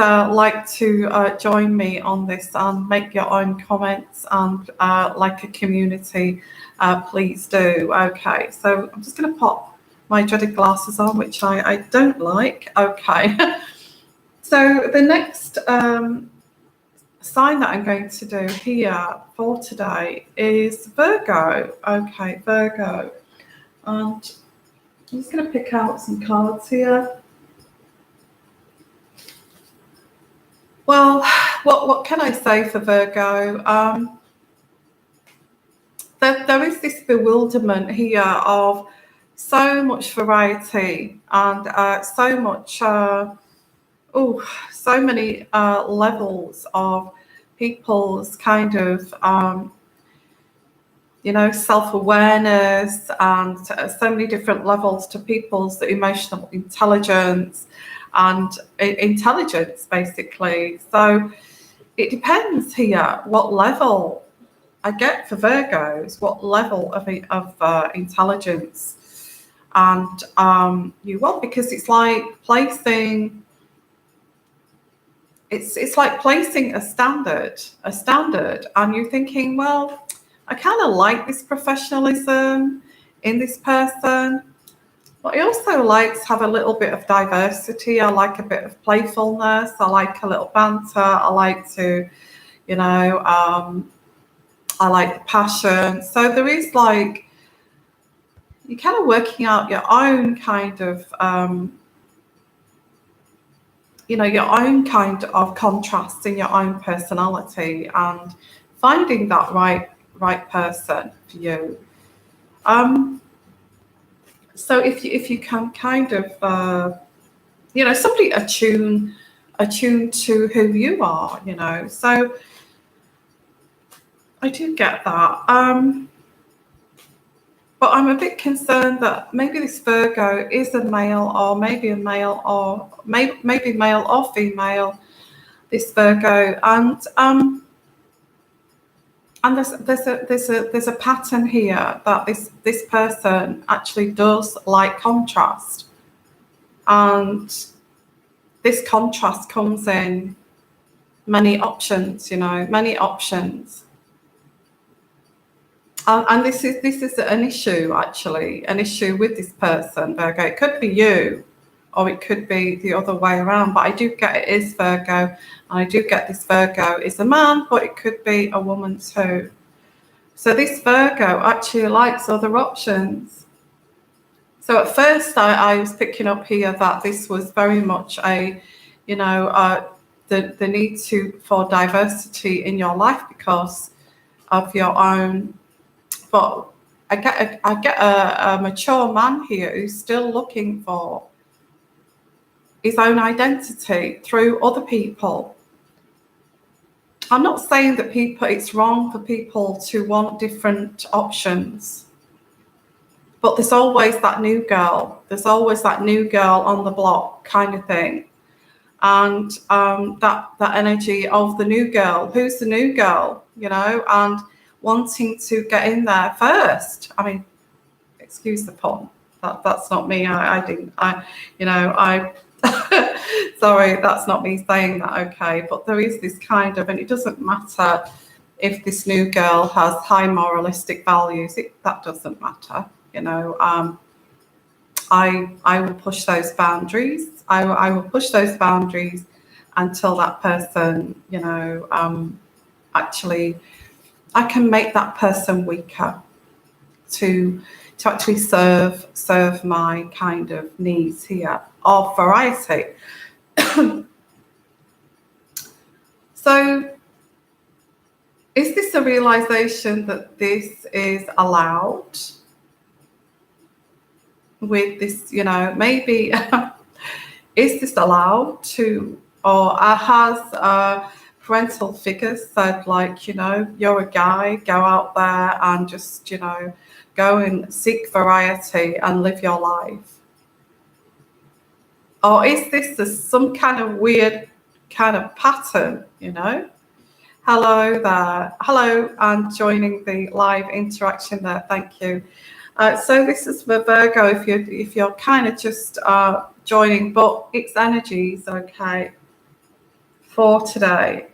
like to join me on this and make your own comments and like a community, please do. Okay, so I'm just going to pop my dreaded glasses on, which I don't like. Okay, so the next sign that I'm going to do here for today is Virgo. Okay, Virgo, and I'm just going to pick out some cards here. Well, what can I say for Virgo? There is this bewilderment here of so much variety and so much, so many levels of people's kind of, self-awareness, and so many different levels to people's emotional intelligence and intelligence, basically. So it depends here what level I get for Virgos, what level of intelligence, and you want, because it's like placing. It's like placing a standard, and you're thinking, well, I kind of like this professionalism in this person, but I also like to have a little bit of diversity. I like a bit of playfulness. I like a little banter. I like to, I like the passion. So there is like, you're kind of working out your own kind of, your own kind of contrast in your own personality and finding that right person for you. So if you can kind of, somebody attuned to who you are, so I do get that. But I'm a bit concerned that maybe this Virgo is a male, or maybe a male, or maybe male or female, this Virgo, and there's a pattern here that this person actually does like contrast, and this contrast comes in many options, many options. And this is an issue, actually, an issue with this person, Virgo. It could be you, or it could be the other way around, but I do get it is Virgo, and I do get this Virgo is a man, but it could be a woman too. So this Virgo actually likes other options. So at first I was picking up here that this was very much a, the need for diversity in your life because of your own. But I get a mature man here who's still looking for his own identity through other people. I'm not saying that it's wrong for people to want different options, but there's always that new girl. There's always that new girl on the block kind of thing. And that energy of the new girl. Who's the new girl, and wanting to get in there first. I mean, excuse the pun. That's not me. Sorry, that's not me saying that. Okay, but there is this kind of, and it doesn't matter if this new girl has high moralistic values. That doesn't matter. I will push those boundaries. I will push those boundaries until that person, actually, I can make that person weaker to actually serve my kind of needs here of variety. So is this a realization that this is allowed with this, maybe is this allowed to, or has parental figures said, like, you're a guy, go out there and just, go and seek variety and live your life? Or is this some kind of weird kind of pattern, Hello there. Hello, and joining the live interaction there. Thank you. So this is for Virgo, if you're kind of just joining, but it's energies, okay? for today.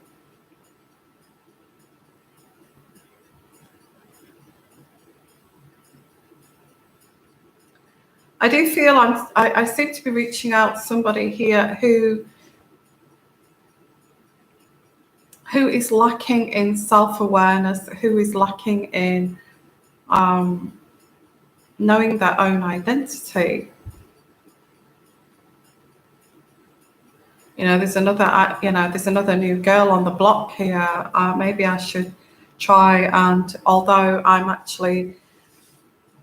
I do feel I seem to be reaching out to somebody here who is lacking in self-awareness, who is lacking in knowing their own identity. There's another new girl on the block here. Maybe I should try, and although I'm actually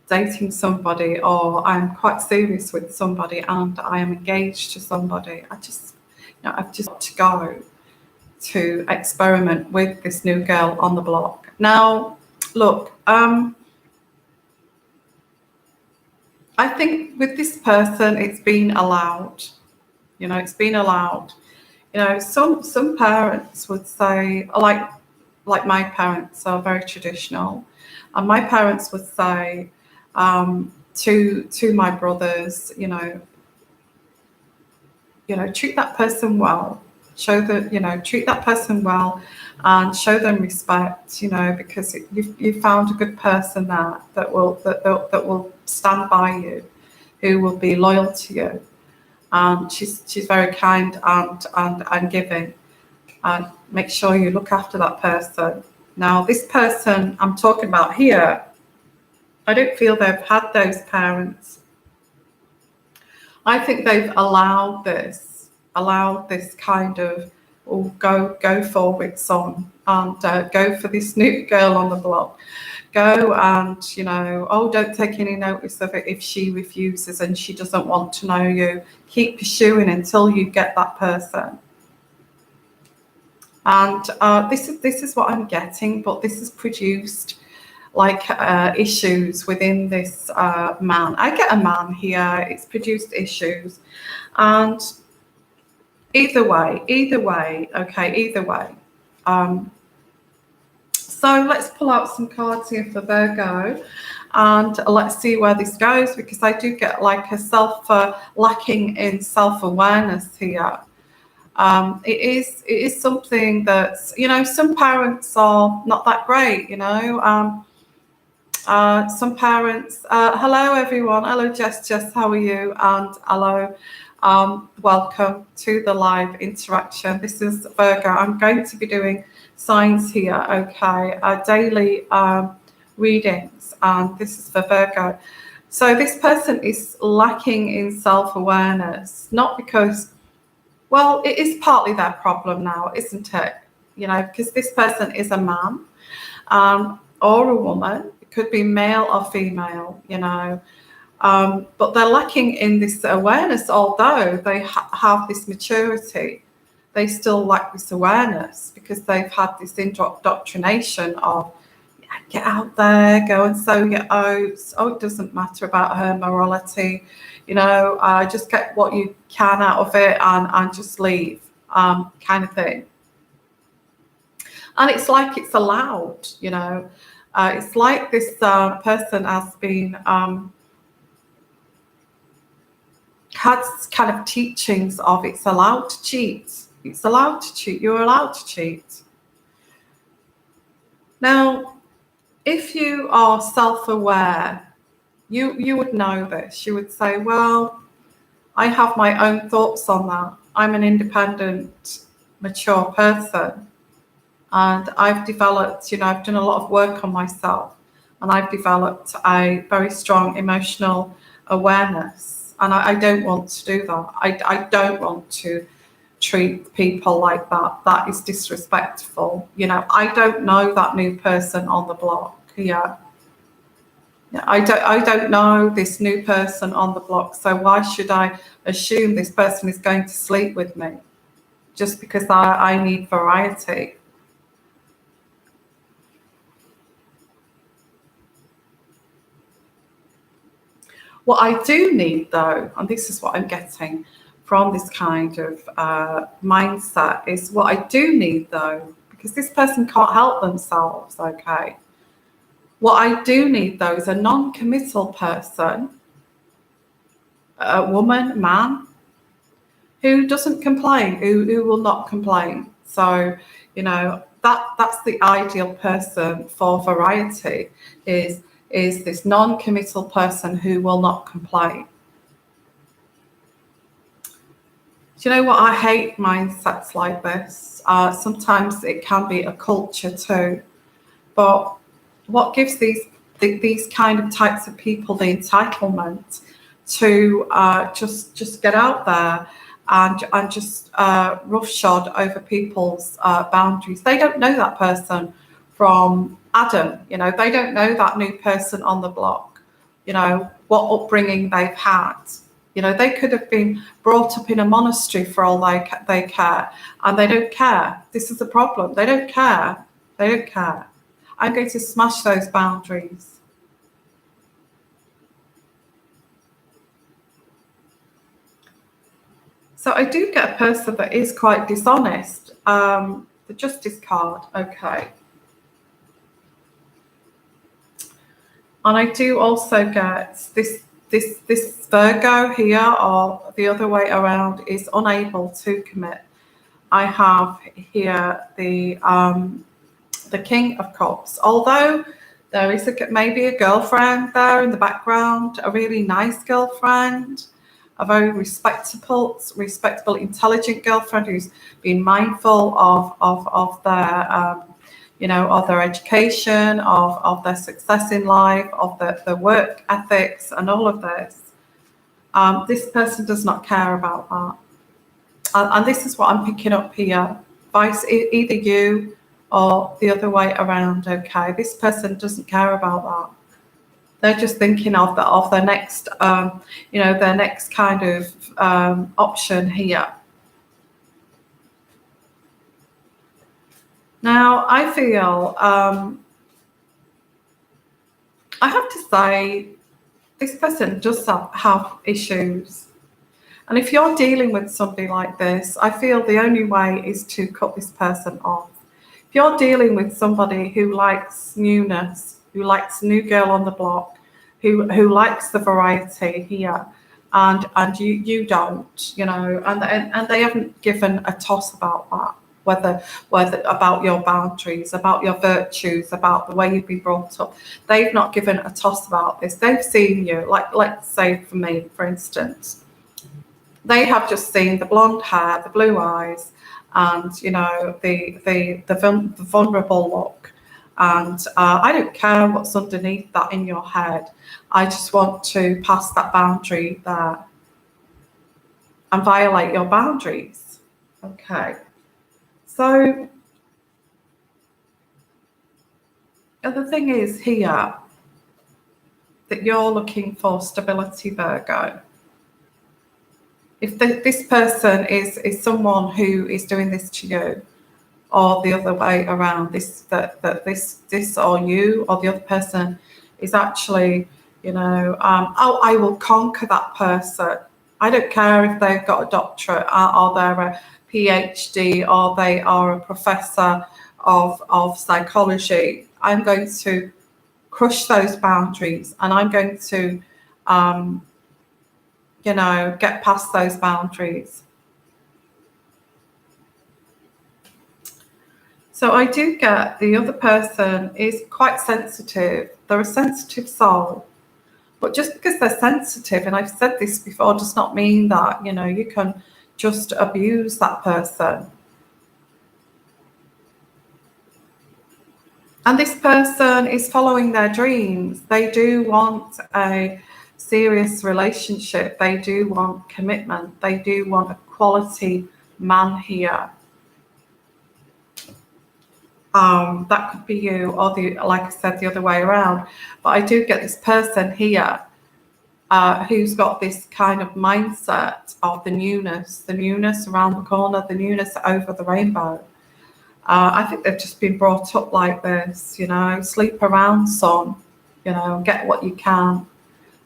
dating somebody, or I'm quite serious with somebody, and I am engaged to somebody, I've just got to go to experiment with this new girl on the block. Now, look, I think with this person, it's been allowed. It's been allowed. Some parents would say, like my parents are very traditional, and my parents would say to my brothers, treat that person well, treat that person well, and show them respect, because you found a good person there that will stand by you, who will be loyal to you. She's very kind and giving. And make sure you look after that person. Now, this person I'm talking about here, I don't feel they've had those parents. I think they've allowed this kind of go forward son, and go for this new girl on the block. Go and, don't take any notice of it if she refuses and she doesn't want to know you. Keep pursuing until you get that person. And this is what I'm getting, but this has produced issues within this man. I get a man here. It's produced issues, and either way. So let's pull out some cards here for Virgo, and let's see where this goes, because I do get a lacking in self-awareness here. It is something that's, some parents are not that great, some parents, hello everyone, hello Jess, how are you? And hello, welcome to the live interaction. This is Virgo. I'm going to be doing signs here, okay, daily readings, and this is for Virgo. So this person is lacking in self-awareness, not because, well, it is partly their problem now, isn't it? Because this person is a man or a woman. It could be male or female, but they're lacking in this awareness. Although they have this maturity, they still lack this awareness because they've had this indoctrination of, get out there, go and sow your oats. Oh, it doesn't matter about her morality. Just get what you can out of it and just leave, kind of thing. And it's like it's allowed, it's like this person has been had kind of teachings of it's allowed to cheat. It's allowed to cheat. You're allowed to cheat. Now, if you are self-aware, you would know this. You would say, well, I have my own thoughts on that. I'm an independent, mature person. And I've developed, I've done a lot of work on myself. And I've developed a very strong emotional awareness. And I don't want to do that. I don't want to treat people like that. That is disrespectful. I don't know that new person on the block. Yeah. I don't know this new person on the block. So why should I assume this person is going to sleep with me just because I need variety? What I do need, though, and this is what I'm getting from this kind of mindset, is what I do need, though, because this person can't help themselves, okay? What I do need, though, is a non-committal person, a woman, man, who doesn't complain, who will not complain. So, you know, that's the ideal person for variety, is this non-committal person who will not complain. Do you know what? I hate mindsets like this. Sometimes it can be a culture too. But what gives these kind of types of people the entitlement to just get out there and just roughshod over people's boundaries? They don't know that person from Adam. You know, they don't know that new person on the block. You know, what upbringing they've had. You know, they could have been brought up in a monastery for all they care, and they don't care. This is the problem. They don't care. They don't care. I'm going to smash those boundaries. So I do get a person that is quite dishonest. The Justice card, okay. And I do also get this Virgo here, or the other way around, is unable to commit. I have here the King of Cups. Although there is maybe a girlfriend there in the background, a really nice girlfriend, a very respectable, intelligent girlfriend who's been mindful of their you know, of their education, of their success in life, of the work ethics and all of this. This person does not care about that. And this is what I'm picking up here. Vice, either you or the other way around, okay? This person doesn't care about that. They're just thinking of their next, you know, their next kind of option here. Now, I feel, I have to say, this person does have issues. And if you're dealing with somebody like this, I feel the only way is to cut this person off. If you're dealing with somebody who likes newness, who likes a new girl on the block, who likes the variety here, and you don't, you know, and they haven't given a toss about that. Whether about your boundaries, about your virtues, about the way you've been brought up. They've not given a toss about this. They've seen you, like let's say for me, for instance, they have just seen the blonde hair, the blue eyes, and you know, the vulnerable look. And I don't care what's underneath that in your head. I just want to pass that boundary there and violate your boundaries. Okay. So the thing is here that you're looking for stability, Virgo. If this person is someone who is doing this to you, or the other way around, this or you or the other person is actually, you know, oh, I will conquer that person. I don't care if they've got a doctorate or they're a PhD or they are a professor of psychology. I'm going to crush those boundaries, and I'm going to, you know, get past those boundaries. So I do get the other person is quite sensitive. They're a sensitive soul. But just because they're sensitive, and I've said this before, does not mean that, you know, you can just abuse that person. And this person is following their dreams. They do want a serious relationship. They do want commitment. They do want a quality man here. That could be you, or like I said, the other way around. But I do get this person here who's got this kind of mindset of the newness around the corner, the newness over the rainbow. I think they've just been brought up like this, you know, sleep around, son, you know, get what you can,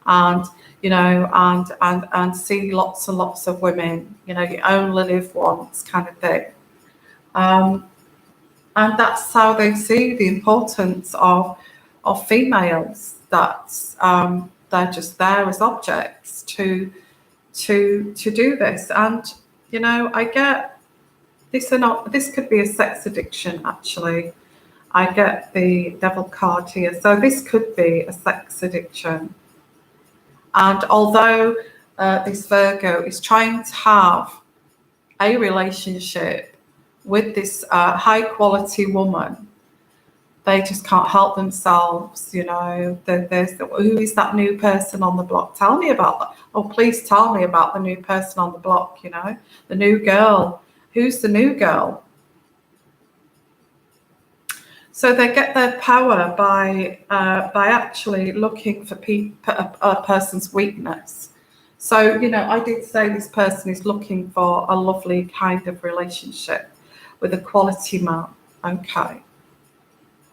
and you know, and see lots and lots of women, you know, you only live once, kind of thing. And that's how they see the importance of females. That's they're just there as objects to do this. And You know, I get this or not. This could be a sex addiction, actually. I get the devil card here. So this could be a sex addiction. And although this Virgo is trying to have a relationship with this high quality woman, they just can't help themselves. You know, who is that new person on the block? Tell me about that. Oh, please tell me about the new person on the block. You know, the new girl. Who's the new girl? So they get their power by actually looking for a person's weakness. So, you know, I did say this person is looking for a lovely kind of relationship with a quality man. Okay.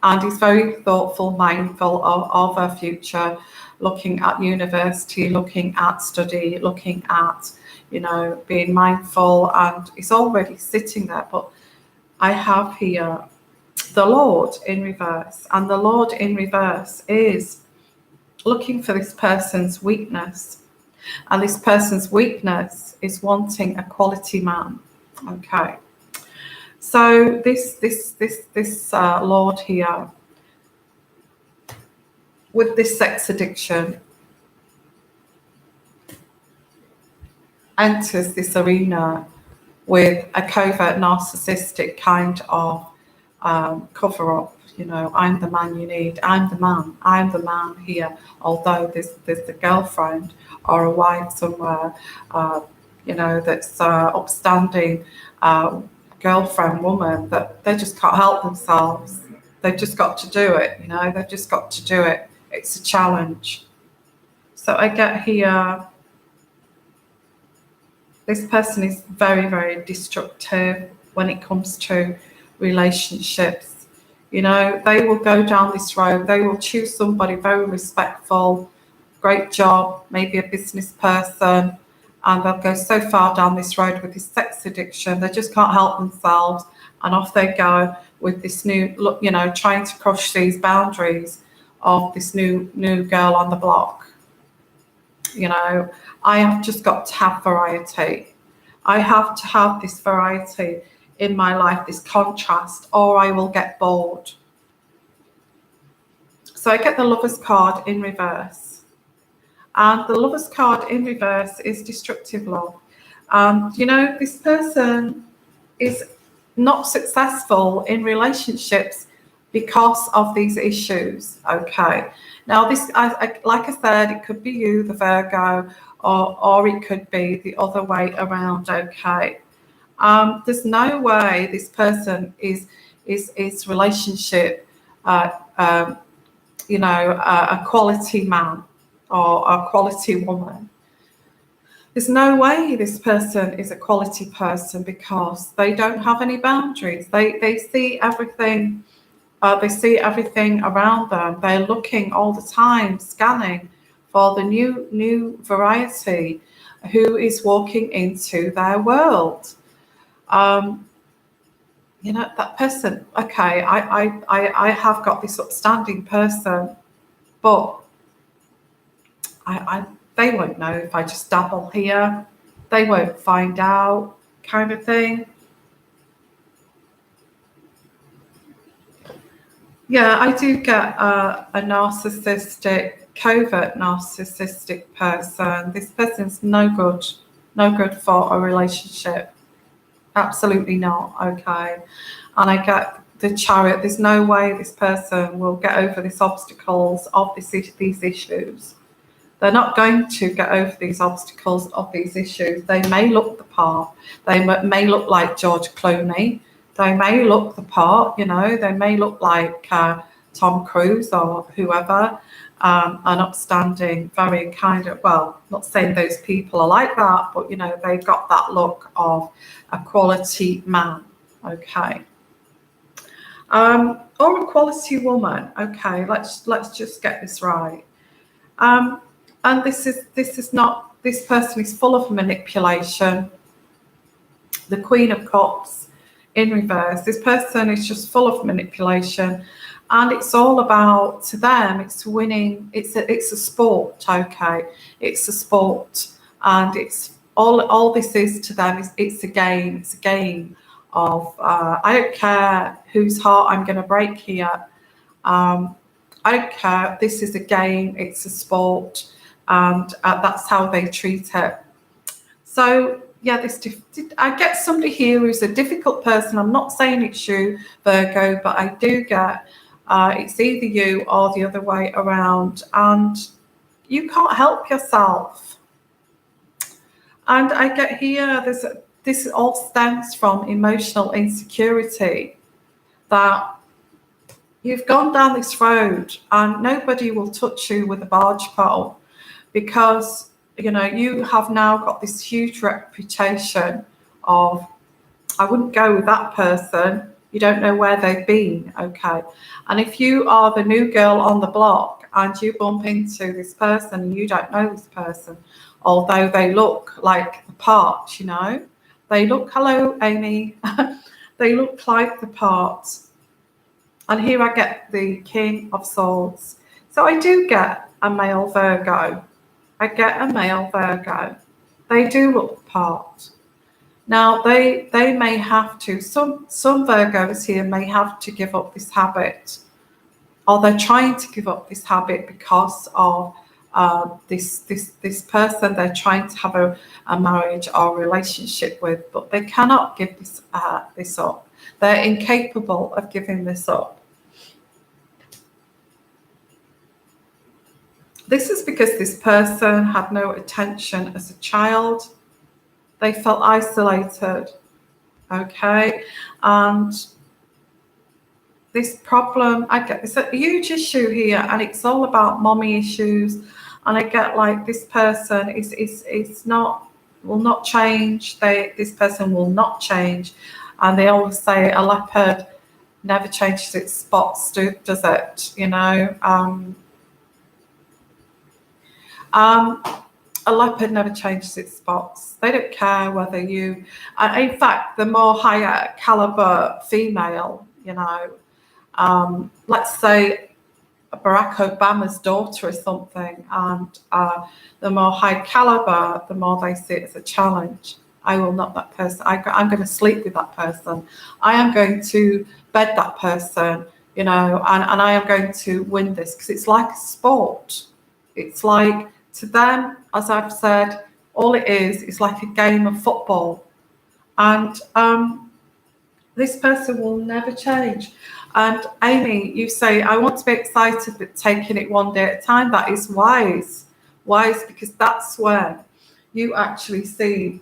And he's very thoughtful, mindful of her future, looking at university, looking at study, looking at, you know, being mindful, and he's already sitting there. But I have here the Lord in reverse, and the Lord in reverse is looking for this person's weakness, and this person's weakness is wanting a quality man. Okay, so this Lord here with this sex addiction enters this arena with a covert narcissistic kind of cover up. You know, I'm the man you need. I'm the man here. Although there's a girlfriend or a wife somewhere, you know, that's upstanding girlfriend woman, that they just can't help themselves. They've just got to do it. You know, they've just got to do it. It's a challenge. So I get here, this person is very, very destructive when it comes to relationships. You know, they will go down this road. They will choose somebody very respectful, great job, maybe a business person, and they'll go so far down this road with this sex addiction. They just can't help themselves, and off they go with this new look, you know, trying to crush these boundaries of this new girl on the block. You know, I have just got to have variety. I have to have this variety in my life, this contrast, or I will get bored. So I get the Lover's card in reverse. And the Lover's card in reverse is destructive love. You know, this person is not successful in relationships because of these issues. Okay. Now, this, like I said, it could be you, the Virgo, or it could be the other way around. Okay. There's no way this person is relationship, you know, a quality man or a quality woman. There's no way this person is a quality person because they don't have any boundaries. They see everything. They see everything around them. They're looking all the time, scanning for the new variety who is walking into their world. You know, that person, okay, I have got this upstanding person, but they won't know if I just dabble here. They won't find out, kind of thing. Yeah, I do get a narcissistic, covert narcissistic person. This person's no good for a relationship. Absolutely not. Okay. And I get the Chariot. There's no way this person will get over these obstacles of these issues. They're not going to get over these obstacles of these issues. They may look the part. They may look like George Clooney. They may look the part, you know. They may look like Tom Cruise or whoever, an upstanding, very kind of, well, not saying those people are like that, but, you know, they've got that look of a quality man, okay. Or a quality woman, okay. Let's just get this right. And this is not, this person is full of manipulation. The Queen of Cups in reverse. This person is just full of manipulation, and it's all about, to them, it's winning. It's a sport, okay. It's a sport, and it's all this is to them is it's a game. It's a game of I don't care whose heart I'm going to break here. I don't care. This is a game. It's a sport, and that's how they treat it. So yeah, I get somebody here who's a difficult person. I'm not saying it's you, Virgo, but I do get it's either you or the other way around, and you can't help yourself. And I get here, this all stems from emotional insecurity, that you've gone down this road and nobody will touch you with a barge pole, because you have now got this huge reputation of, I wouldn't go with that person. You don't know where they've been, okay? And if you are the new girl on the block and you bump into this person and you don't know this person, although they look like the part, they look, hello, Amy, they look like the part. And here I get the King of Swords. So I do get a male Virgo. I get a male Virgo. They do look the part. Now, they may have to, some Virgos here may have to give up this habit, or they're trying to give up this habit because of this person they're trying to have a marriage or relationship with, but they cannot give this up. They're incapable of giving this up. This is because this person had no attention as a child. They felt isolated, okay? And this problem, I get, it's a huge issue here, and it's all about mommy issues. And I get like this person will not change. This person will not change. And they always say a leopard never changes its spots, does it? A leopard never changes its spots. They don't care whether you, in fact, the more higher caliber female, let's say Barack Obama's daughter or something, and the more high caliber, the more they see it as a challenge. I will not that person. I'm going to sleep with that person. I am going to bed that person, and I am going to win this, because it's like a sport. It's like, to them, as I've said, all it is like a game of football. And this person will never change. And Amy, you say, I want to be excited, but taking it one day at a time. That is wise. Wise, because that's when you actually see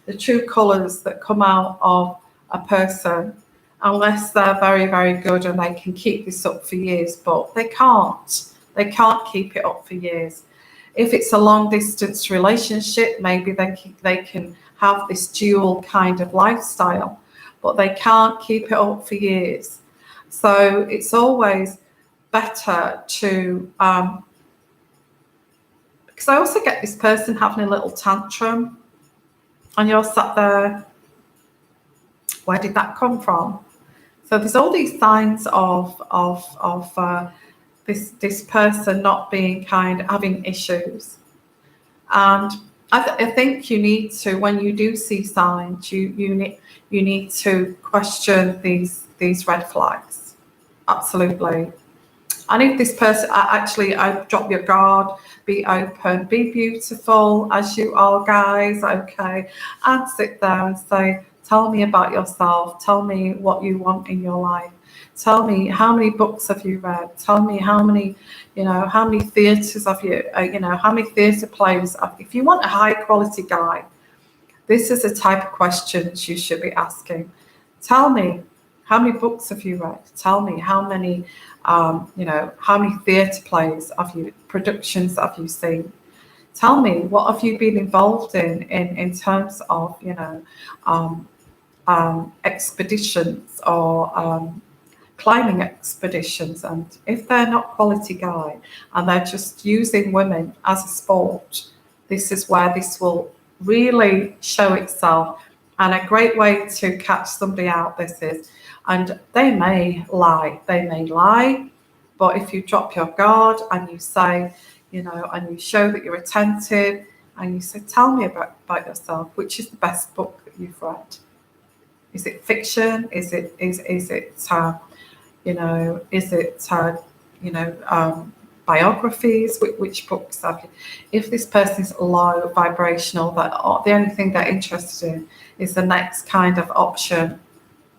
the true colours that come out of a person, unless they're very, very good and they can keep this up for years. But they can't. They can't keep it up for years. If it's a long distance relationship, maybe they can have this dual kind of lifestyle, but they can't keep it up for years. So it's always better to, because I also get this person having a little tantrum, and you're sat there, where did that come from? So there's all these signs of this person not being having issues. And I think you need to, when you do see signs, you need to question these red flags. Absolutely. And if this person, I drop your guard, be open, be beautiful as you are, guys, okay? And sit there and say, tell me about yourself. Tell me what you want in your life. Tell me, how many books have you read? Tell me how many theatres have you, how many theatre plays. If you want a high quality guy, this is the type of questions you should be asking. Tell me, how many books have you read? Tell me how many, how many theatre plays productions have you seen? Tell me, what have you been involved in terms of, expeditions or climbing expeditions. And if they're not quality guy and they're just using women as a sport, this is where this will really show itself. And a great way to catch somebody out, this is, and they may lie, but if you drop your guard and you say, and you show that you're attentive and you say, tell me about yourself. Which is the best book that you've read? Is it fiction? Is it biographies? Which books have you? If this person is low vibrational, that the only thing they're interested in is the next kind of option,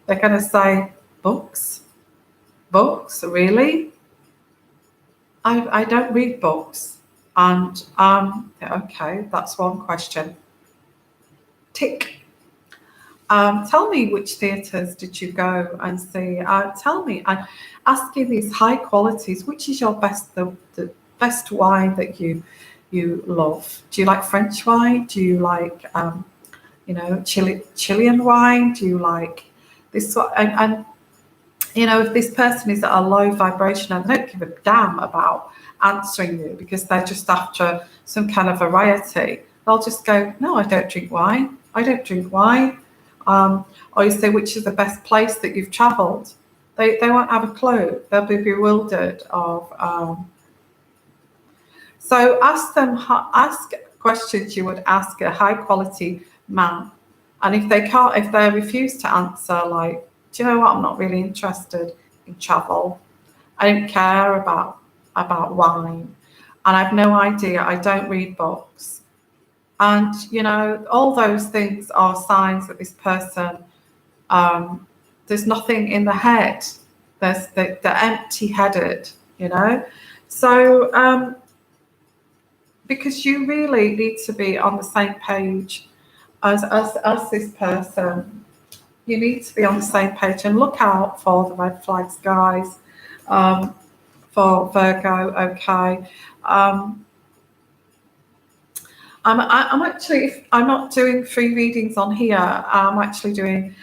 they're going to say, books, really? I don't read books. And okay, that's one question. Tick. Tell me, which theatres did you go and see? Tell me, and asking these high qualities, which is your best, the best wine that you love? Do you like French wine? Do you like Chilean wine? Do you like this? And if this person is at a low vibration and they don't give a damn about answering you because they're just after some kind of variety, they'll just go, no, I don't drink wine. I don't drink wine. Or you say, which is the best place that you've travelled? They won't have a clue. They'll be bewildered of. So ask questions you would ask a high quality man, and if they refuse to answer, like, do you know what? I'm not really interested in travel. I don't care about wine, and I have no idea. I don't read books. And, all those things are signs that this person, there's nothing in the head. They're empty-headed, So, because you really need to be on the same page as this person. You need to be on the same page and look out for the red flags, guys, for Virgo, okay? I'm not doing free readings on here. I'm actually doing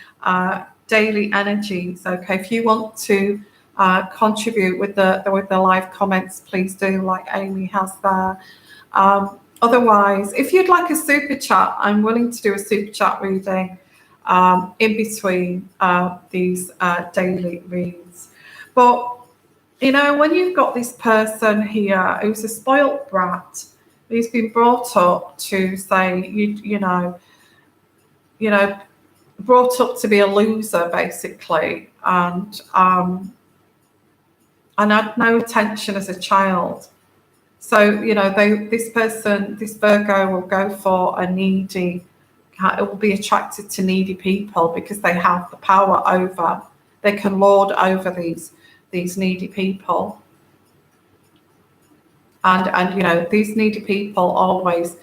daily energies. Okay, if you want to contribute with the live comments, please do, like Amy has there. Otherwise, if you'd like a super chat, I'm willing to do a super chat reading in between these daily reads. But when you've got this person here who's a spoilt brat, he's been brought up to say, brought up to be a loser, basically, and had no attention as a child. So, this Virgo will go for a needy, it will be attracted to needy people because they have the power over, they can lord over these needy people. And these needy people always,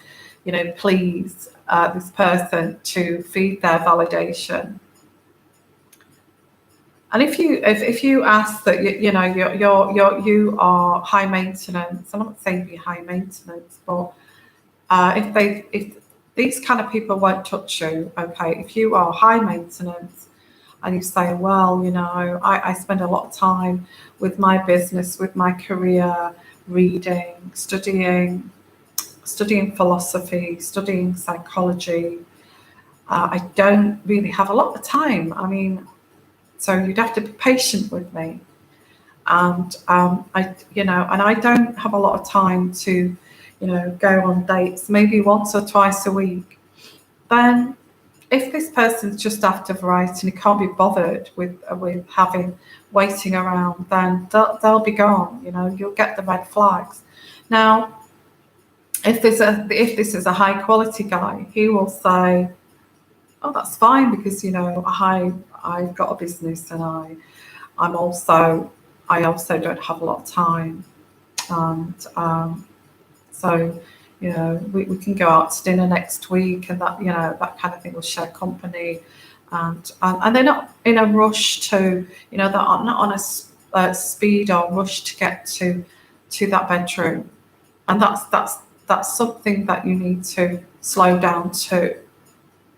please this person to feed their validation. And if you ask that you are high maintenance, I'm not saying be high maintenance, but if these kind of people won't touch you, okay? If you are high maintenance and you say, well, I spend a lot of time with my business, with my career, reading, studying philosophy, studying psychology. I don't really have a lot of time. I mean, so you'd have to be patient with me. And I don't have a lot of time to, go on dates, maybe once or twice a week. Then if this person's just after variety and he can't be bothered with waiting around, then they'll be gone. You'll get the red flags. Now, if this is a high quality guy, he will say, "Oh, that's fine because I've got a business and I also don't have a lot of time, and so." We can go out to dinner next week, and that that kind of thing will share company, and they're not in a rush to they're not on a speed or rush to get to that bedroom, and that's something that you need to slow down to,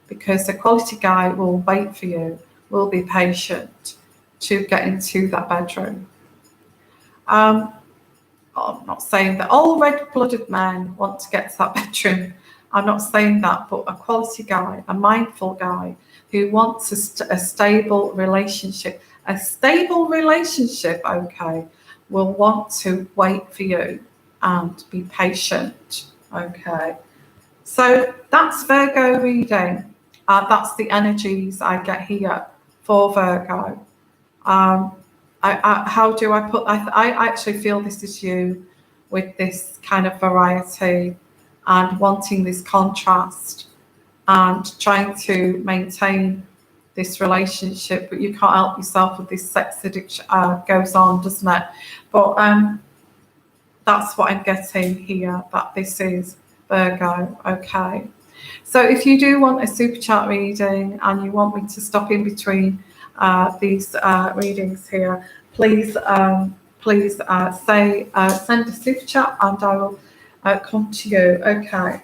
because a quality guy will wait for you, will be patient to get into that bedroom. I'm not saying that all red-blooded men want to get to that bedroom. I'm not saying that, but a quality guy, a mindful guy who wants a stable relationship, okay, will want to wait for you and be patient, okay? So that's Virgo reading. That's the energies I get here for Virgo. How do I put? I actually feel this is you with this kind of variety and wanting this contrast and trying to maintain this relationship, but you can't help yourself with this sex addiction. Goes on, doesn't it? But that's what I'm getting here, that this is Virgo. Okay. So if you do want a super chat reading and you want me to stop in between these readings here, please send a super chat and I will come to you. Okay.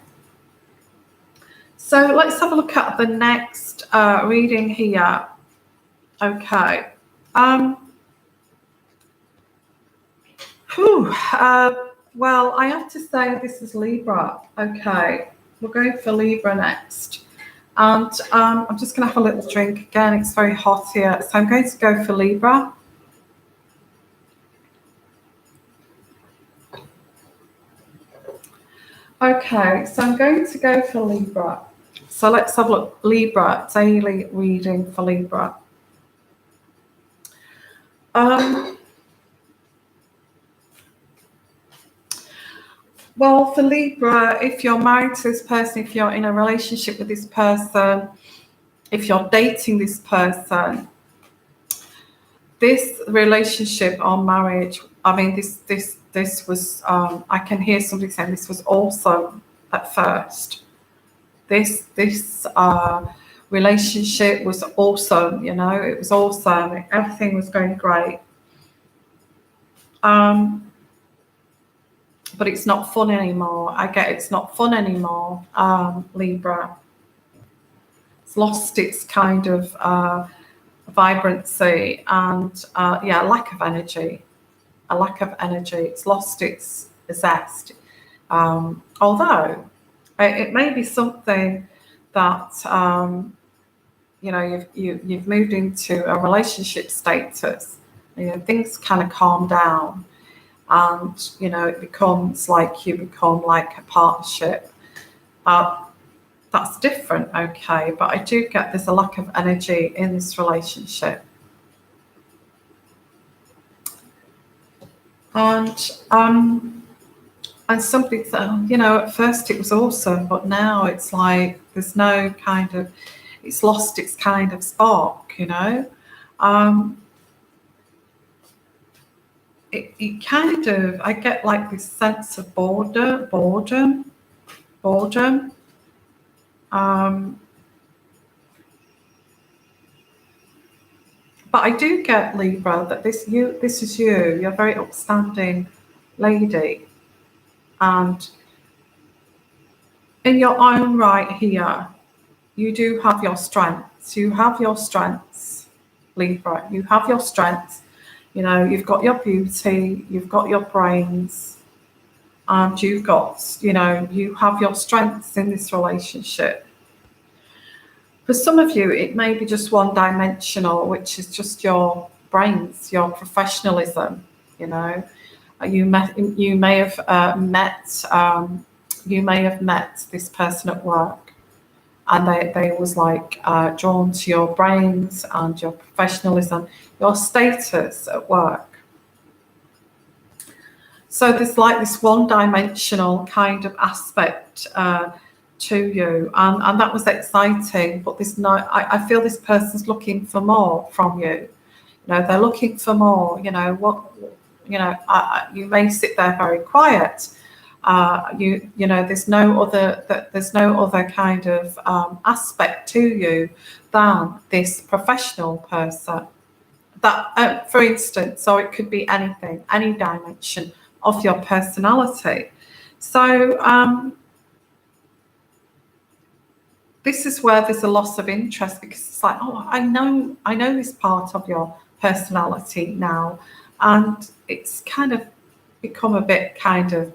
So let's have a look at the next reading here. Okay. Well, I have to say this is Libra. Okay. We're going for Libra next. And I'm just going to have a little drink again. It's very hot here. So I'm going to go for Libra. Okay, so I'm going to go for Libra. So let's have a look. Libra, daily reading for Libra. Well, for Libra, if you're married to this person, if you're in a relationship with this person, if you're dating this person, this relationship or marriage, I mean, this was, I can hear somebody saying this was awesome at first. This relationship was awesome, you know, it was awesome. Everything was going great. But it's not fun anymore. I get it's not fun anymore, Libra. It's lost its kind of vibrancy and, yeah, lack of energy. A lack of energy. It's lost its zest. Although it may be something that, you know, you've moved into a relationship status. You know, things kind of calm down. And, you know, it becomes like you become like a partnership. That's different, okay, but I do get there's a lack of energy in this relationship. And somebody said, oh, you know, at first it was awesome, but now it's like there's no kind of, it's lost its kind of spark, you know. It kind of, I get like this sense of boredom. But I do get, Libra, that this is you. You're a very upstanding lady, and in your own right here, you do have your strengths. You have your strengths, Libra. You have your strengths. You know, you've got your beauty, you've got your brains, and you've got, you know, you have your strengths in this relationship. For some of you, it may be just one-dimensional, which is just your brains, your professionalism. You know, you may have met this person at work, and they was like drawn to your brains and your professionalism, your status at work. So there's like this one-dimensional kind of aspect to you, and that was exciting. But there's no, I feel this person's looking for more from you. You know, they're looking for more. You know what? You know, you may sit there very quiet. You know, there's no other kind of aspect to you than this professional person. That, for instance, or it could be anything, any dimension of your personality. So this is where there's a loss of interest, because it's like, oh, I know this part of your personality now, and it's kind of become a bit kind of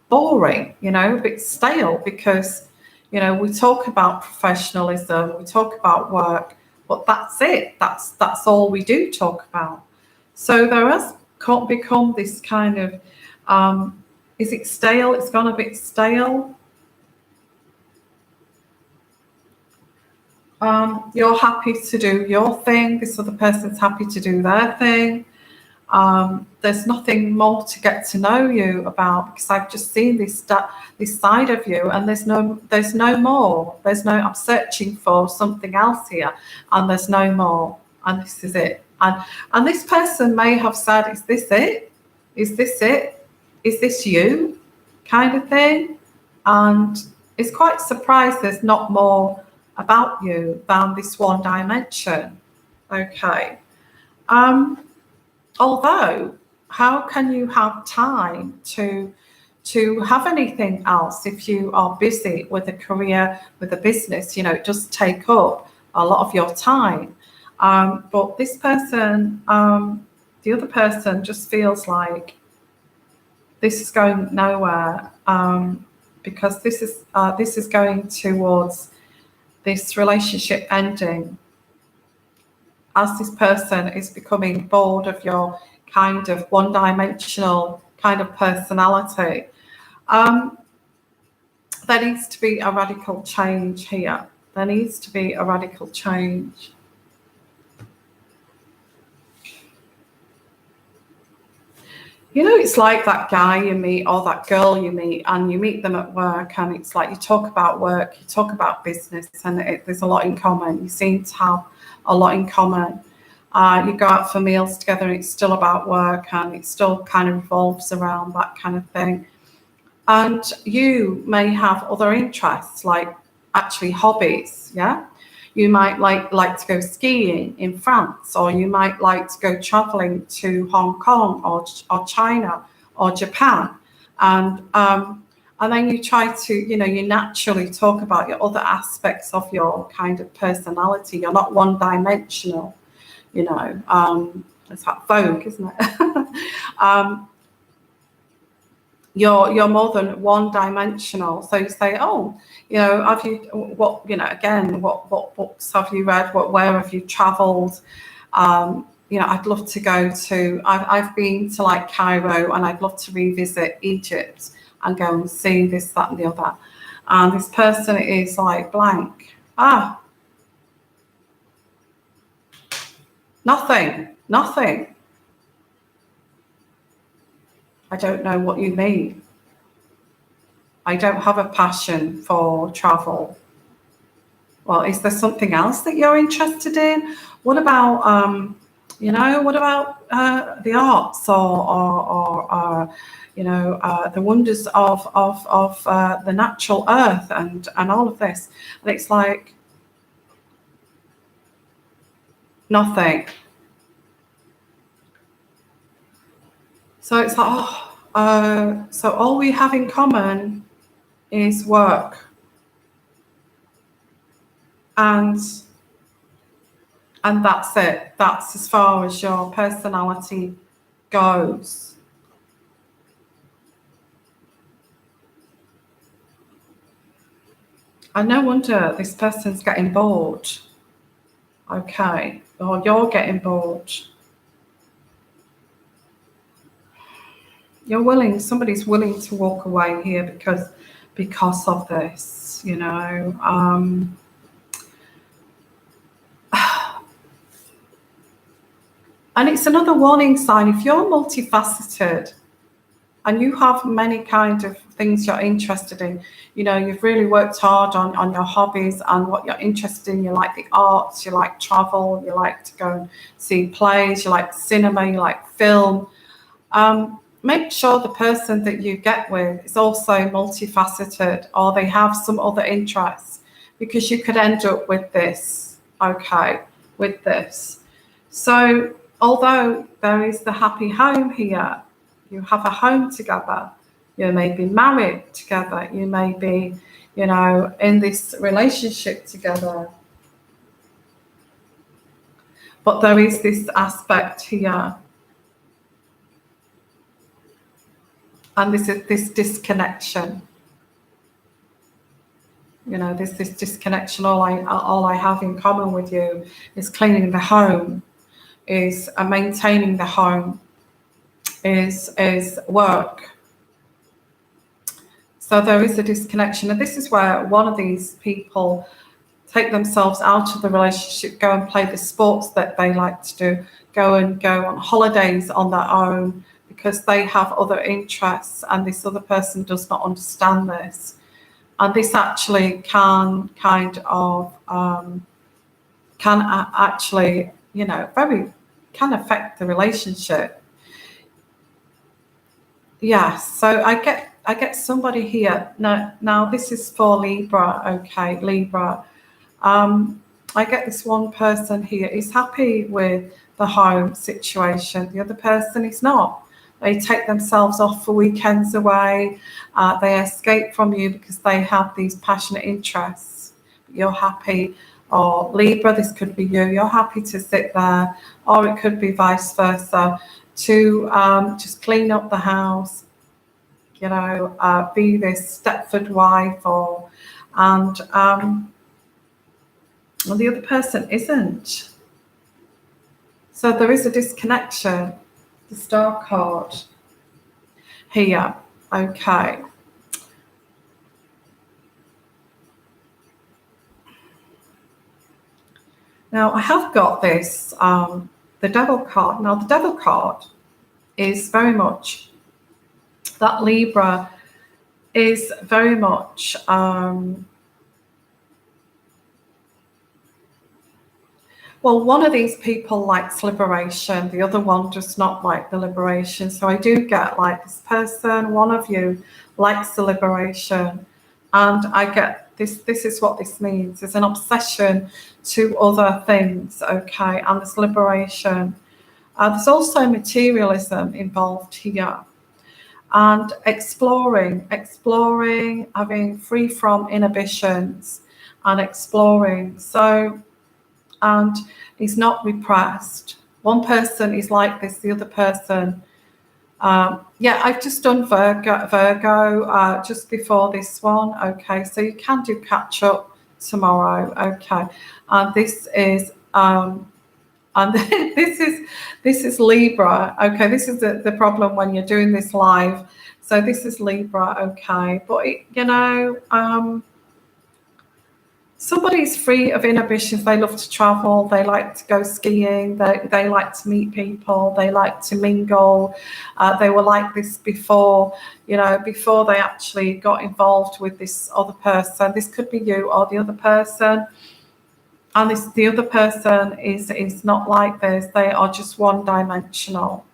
boring, you know, a bit stale, because, you know, we talk about professionalism, we talk about work, but that's it. That's all we do talk about. So there has become this kind of, is it stale? It's gone a bit stale. You're happy to do your thing. This other person's happy to do their thing. There's nothing more to get to know you about, because I've just seen this side of you, and there's no more. I'm searching for something else here, and there's no more, and this is it. And this person may have said, "Is this it? Is this it? Is this you?" kind of thing, and it's quite surprised there's not more about you than this one dimension. Okay. Although, how can you have time to have anything else if you are busy with a career, with a business? It does take up a lot of your time. But this person, the other person, just feels like this is going nowhere, because this is going towards this relationship ending, as this person is becoming bored of your kind of one-dimensional kind of personality. There needs to be a radical change here. There needs to be a radical change. It's like that guy you meet or that girl you meet, and you meet them at work, and it's like you talk about work, you talk about business, and there's a lot in common. You seem to have a lot in common. You go out for meals together, and it's still about work, and it still kind of revolves around that kind of thing. And you may have other interests, like actually hobbies, yeah? You might like to go skiing in France, or you might like to go traveling to Hong Kong or China or Japan. And then you try to, you naturally talk about your other aspects of your kind of personality. You're not one-dimensional, it's that Vogue, isn't it? You're more than one-dimensional. So you say, oh, have you, what books have you read? Where have you traveled? I'd love to go to, I've been to like Cairo, and I'd love to revisit Egypt and go and see this, that, and the other. And this person is like blank. Nothing. I don't know what you mean. I don't have a passion for travel. Well, is there something else that you're interested in? What about, the arts or the wonders of the natural earth and all of this? And it's like nothing. So it's like, so all we have in common is work. And that's it. That's as far as your personality goes. And no wonder this person's getting bored. Okay. Or you're getting bored. Somebody's willing to walk away here because of this, And it's another warning sign. If you're multifaceted and you have many kind of things you're interested in, you've really worked hard on your hobbies and what you're interested in. You like the arts, you like travel, you like to go and see plays, you like cinema, you like film. Make sure the person that you get with is also multifaceted, or they have some other interests, because you could end up with this, with this. So although there is the happy home here, you have a home together, you may be married together, you may be, in this relationship together. But there is this aspect here. And this is this disconnection. This disconnection. All I have in common with you is cleaning the home, is maintaining the home, is work. So there is a disconnection, and this is where one of these people take themselves out of the relationship, go and play the sports that they like to do, go on holidays on their own because they have other interests and this other person does not understand this. And this actually can kind of, actually, you know, can affect the relationship. Yeah, so I get somebody here. Now this is for Libra, okay, Libra. I get this one person here is happy with the home situation. The other person is not. They take themselves off for weekends away. They escape from you because they have these passionate interests. You're happy. Or Libra, this could be you. You're happy to sit there. Or it could be vice versa. To just clean up the house. You know, be this Stepford wife and the other person isn't. So there is a disconnection. The Star card here. Okay. Now I have got this, the Devil card. Now the Devil card is very much that Libra is very much well, one of these people likes liberation, the other one does not like the liberation. So I do get like this person, one of you likes the liberation, and I get this is what this means. There's an obsession to other things, okay, and this liberation. There's also materialism involved here. And exploring, having free from inhibitions and exploring. So, and he's not repressed. One person is like this, the other person. Yeah, I've just done Virgo just before this one. Okay, so you can do catch up tomorrow. Okay, and this is and this is Libra. Okay, this is the problem when you're doing this live. So this is Libra. Okay, but you know, somebody's free of inhibitions. They love to travel. They like to go skiing. They like to meet people. They like to mingle. They were like this before, you know, before they actually got involved with this other person. This could be you or the other person. And the other person is not like this. They are just one-dimensional.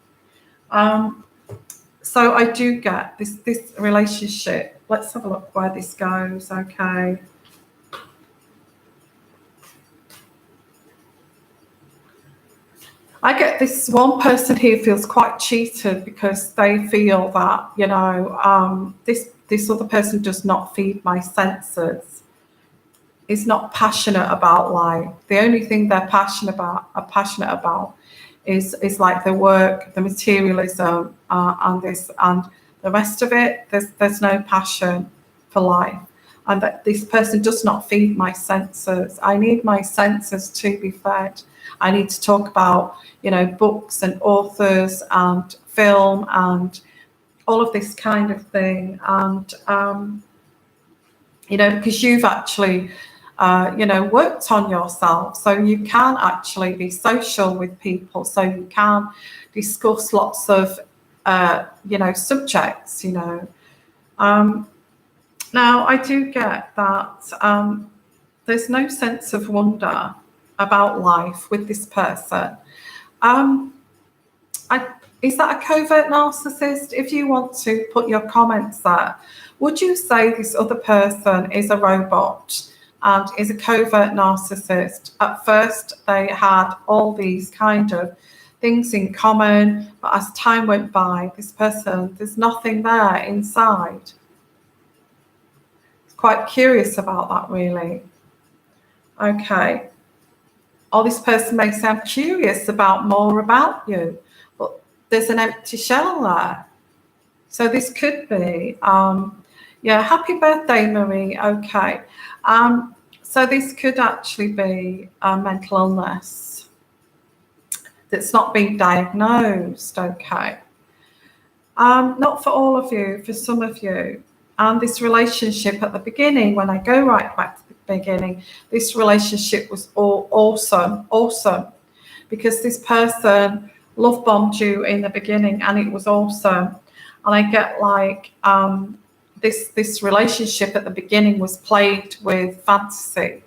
So I do get this relationship. Let's have a look where this goes. Okay. I get this one person here feels quite cheated because they feel that, you know, this other person does not feed my senses. Is not passionate about life. The only thing they're passionate about is like the work, the materialism, and this, and the rest of it. There's no passion for life, and that this person does not feed my senses. I need my senses to be fed. I need to talk about, you know, books and authors and film and all of this kind of thing, and you know, because you've actually you know, worked on yourself, so you can actually be social with people, so you can discuss lots of you know, subjects, you know. Now I do get that there's no sense of wonder about life with this person. Is that a covert narcissist? If you want to put your comments there, would you say this other person is a robot and is a covert narcissist? At first, they had all these kind of things in common, but as time went by, this person, there's nothing there inside. Quite curious about that, really. Okay. Or this person may say, I'm curious about more about you, but there's an empty shell there. So this could be, yeah, happy birthday, Marie. Okay. So this could actually be a mental illness that's not been diagnosed, okay. Not for all of you, for some of you. And this relationship at the beginning, when I go right back to the beginning. This relationship was all awesome, because this person love bombed you in the beginning, and it was awesome. And I get like this relationship at the beginning was plagued with fantasy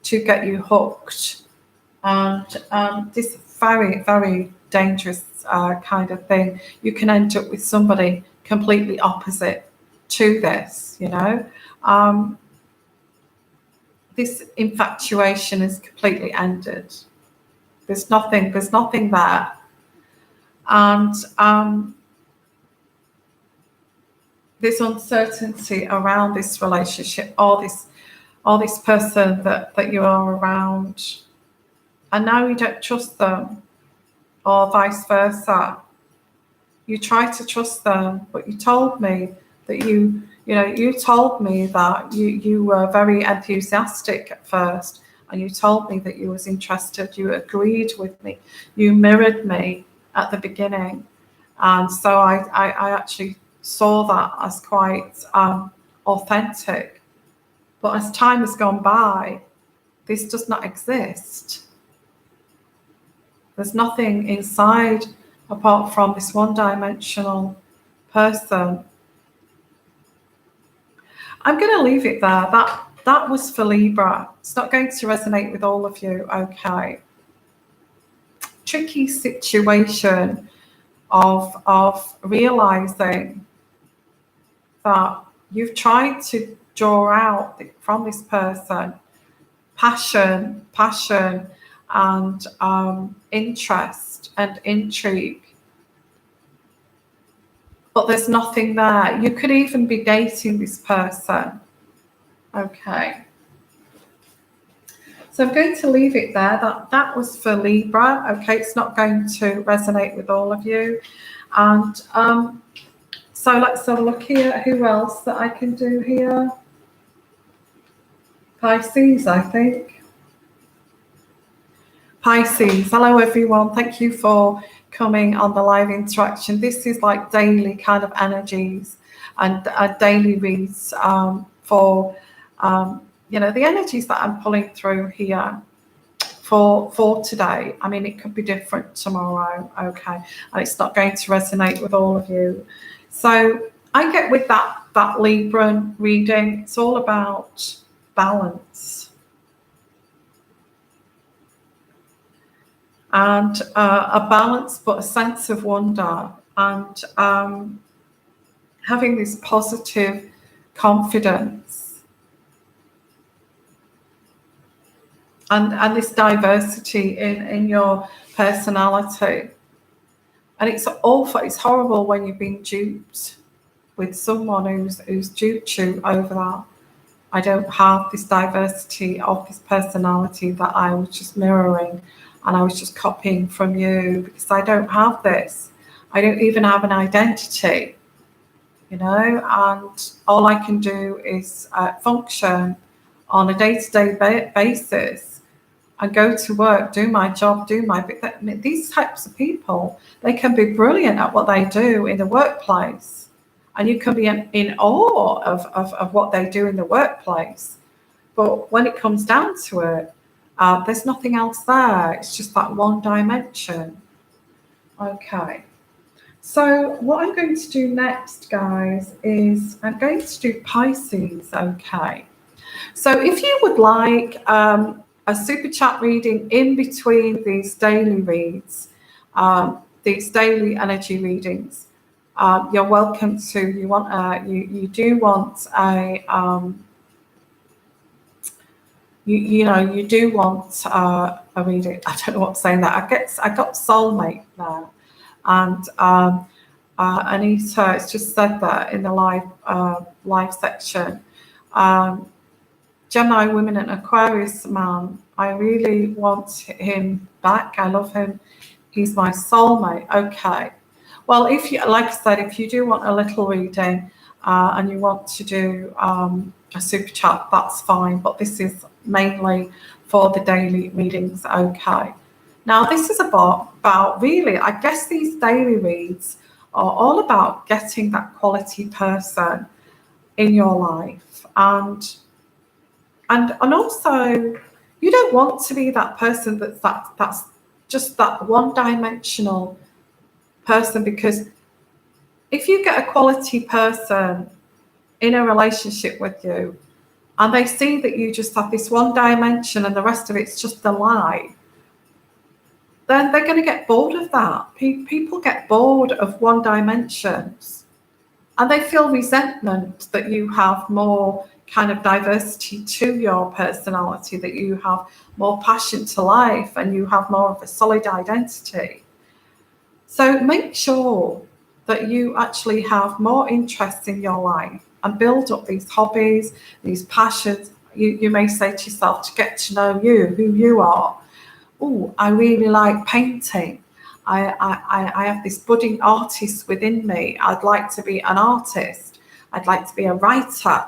to get you hooked, and this very, very dangerous kind of thing. You can end up with somebody completely opposite to this, you know. This infatuation is completely ended. There's nothing there. And there's uncertainty around this relationship, or this person that you are around, and now you don't trust them, or vice versa. You try to trust them, but you told me that you told me that you were very enthusiastic at first, and you told me that you was interested. You agreed with me. You mirrored me at the beginning, and so I actually saw that as quite authentic. But as time has gone by, this does not exist. There's nothing inside apart from this one-dimensional person. I'm going to leave it there. That was for Libra. It's not going to resonate with all of you, okay? Tricky situation of realizing that you've tried to draw out from this person passion and interest and intrigue, but there's nothing there. You could even be dating this person, okay? So I'm going to leave it there. That was for Libra, okay? It's not going to resonate with all of you. And so let's have a look here. Who else that I can do here? Pisces, I think. Pisces, hello everyone. Thank you for coming on the live interaction. This is like daily kind of energies and daily reads for the energies that I'm pulling through here for today. I mean, it could be different tomorrow, okay? And it's not going to resonate with all of you. So I get with that Libra reading, it's all about balance. And a balance, but a sense of wonder, and having this positive confidence, and this diversity in your personality. And it's awful, it's horrible when you've been duped with someone who's duped you over that. I don't have this diversity of this personality that I was just mirroring, and I was just copying from you, because I don't have this. I don't even have an identity, and all I can do is function on a day-to-day basis and go to work, do my job, these types of people, they can be brilliant at what they do in the workplace, and you can be in awe of what they do in the workplace. But when it comes down to it, there's nothing else there. It's just that one dimension. Okay. So what I'm going to do next, guys, is I'm going to do Pisces. Okay. So if you would like a super chat reading in between these daily reads, these daily energy readings, you're welcome to. You do want a you do want a reading. I don't know what I'm saying that. I got soulmate there, and Anita has just said that in the live section. Gemini, women, and Aquarius man. I really want him back. I love him. He's my soulmate. Okay. Well, if you, like I said, if you do want a little reading and you want to do a super chat, that's fine. But this is mainly for the daily readings. Okay. Now, this is about really, I guess these daily reads are all about getting that quality person in your life. And And also, you don't want to be that person that's just that one-dimensional person, because if you get a quality person in a relationship with you and they see that you just have this one dimension and the rest of it's just a lie, then they're going to get bored of that. People get bored of one dimensions and they feel resentment that you have more kind of diversity to your personality, that you have more passion to life and you have more of a solid identity. So make sure that you actually have more interests in your life and build up these hobbies, these passions. You may say to yourself, to get to know you, who you are. Oh, I really like painting. I have this budding artist within me. I'd like to be an artist. I'd like to be a writer.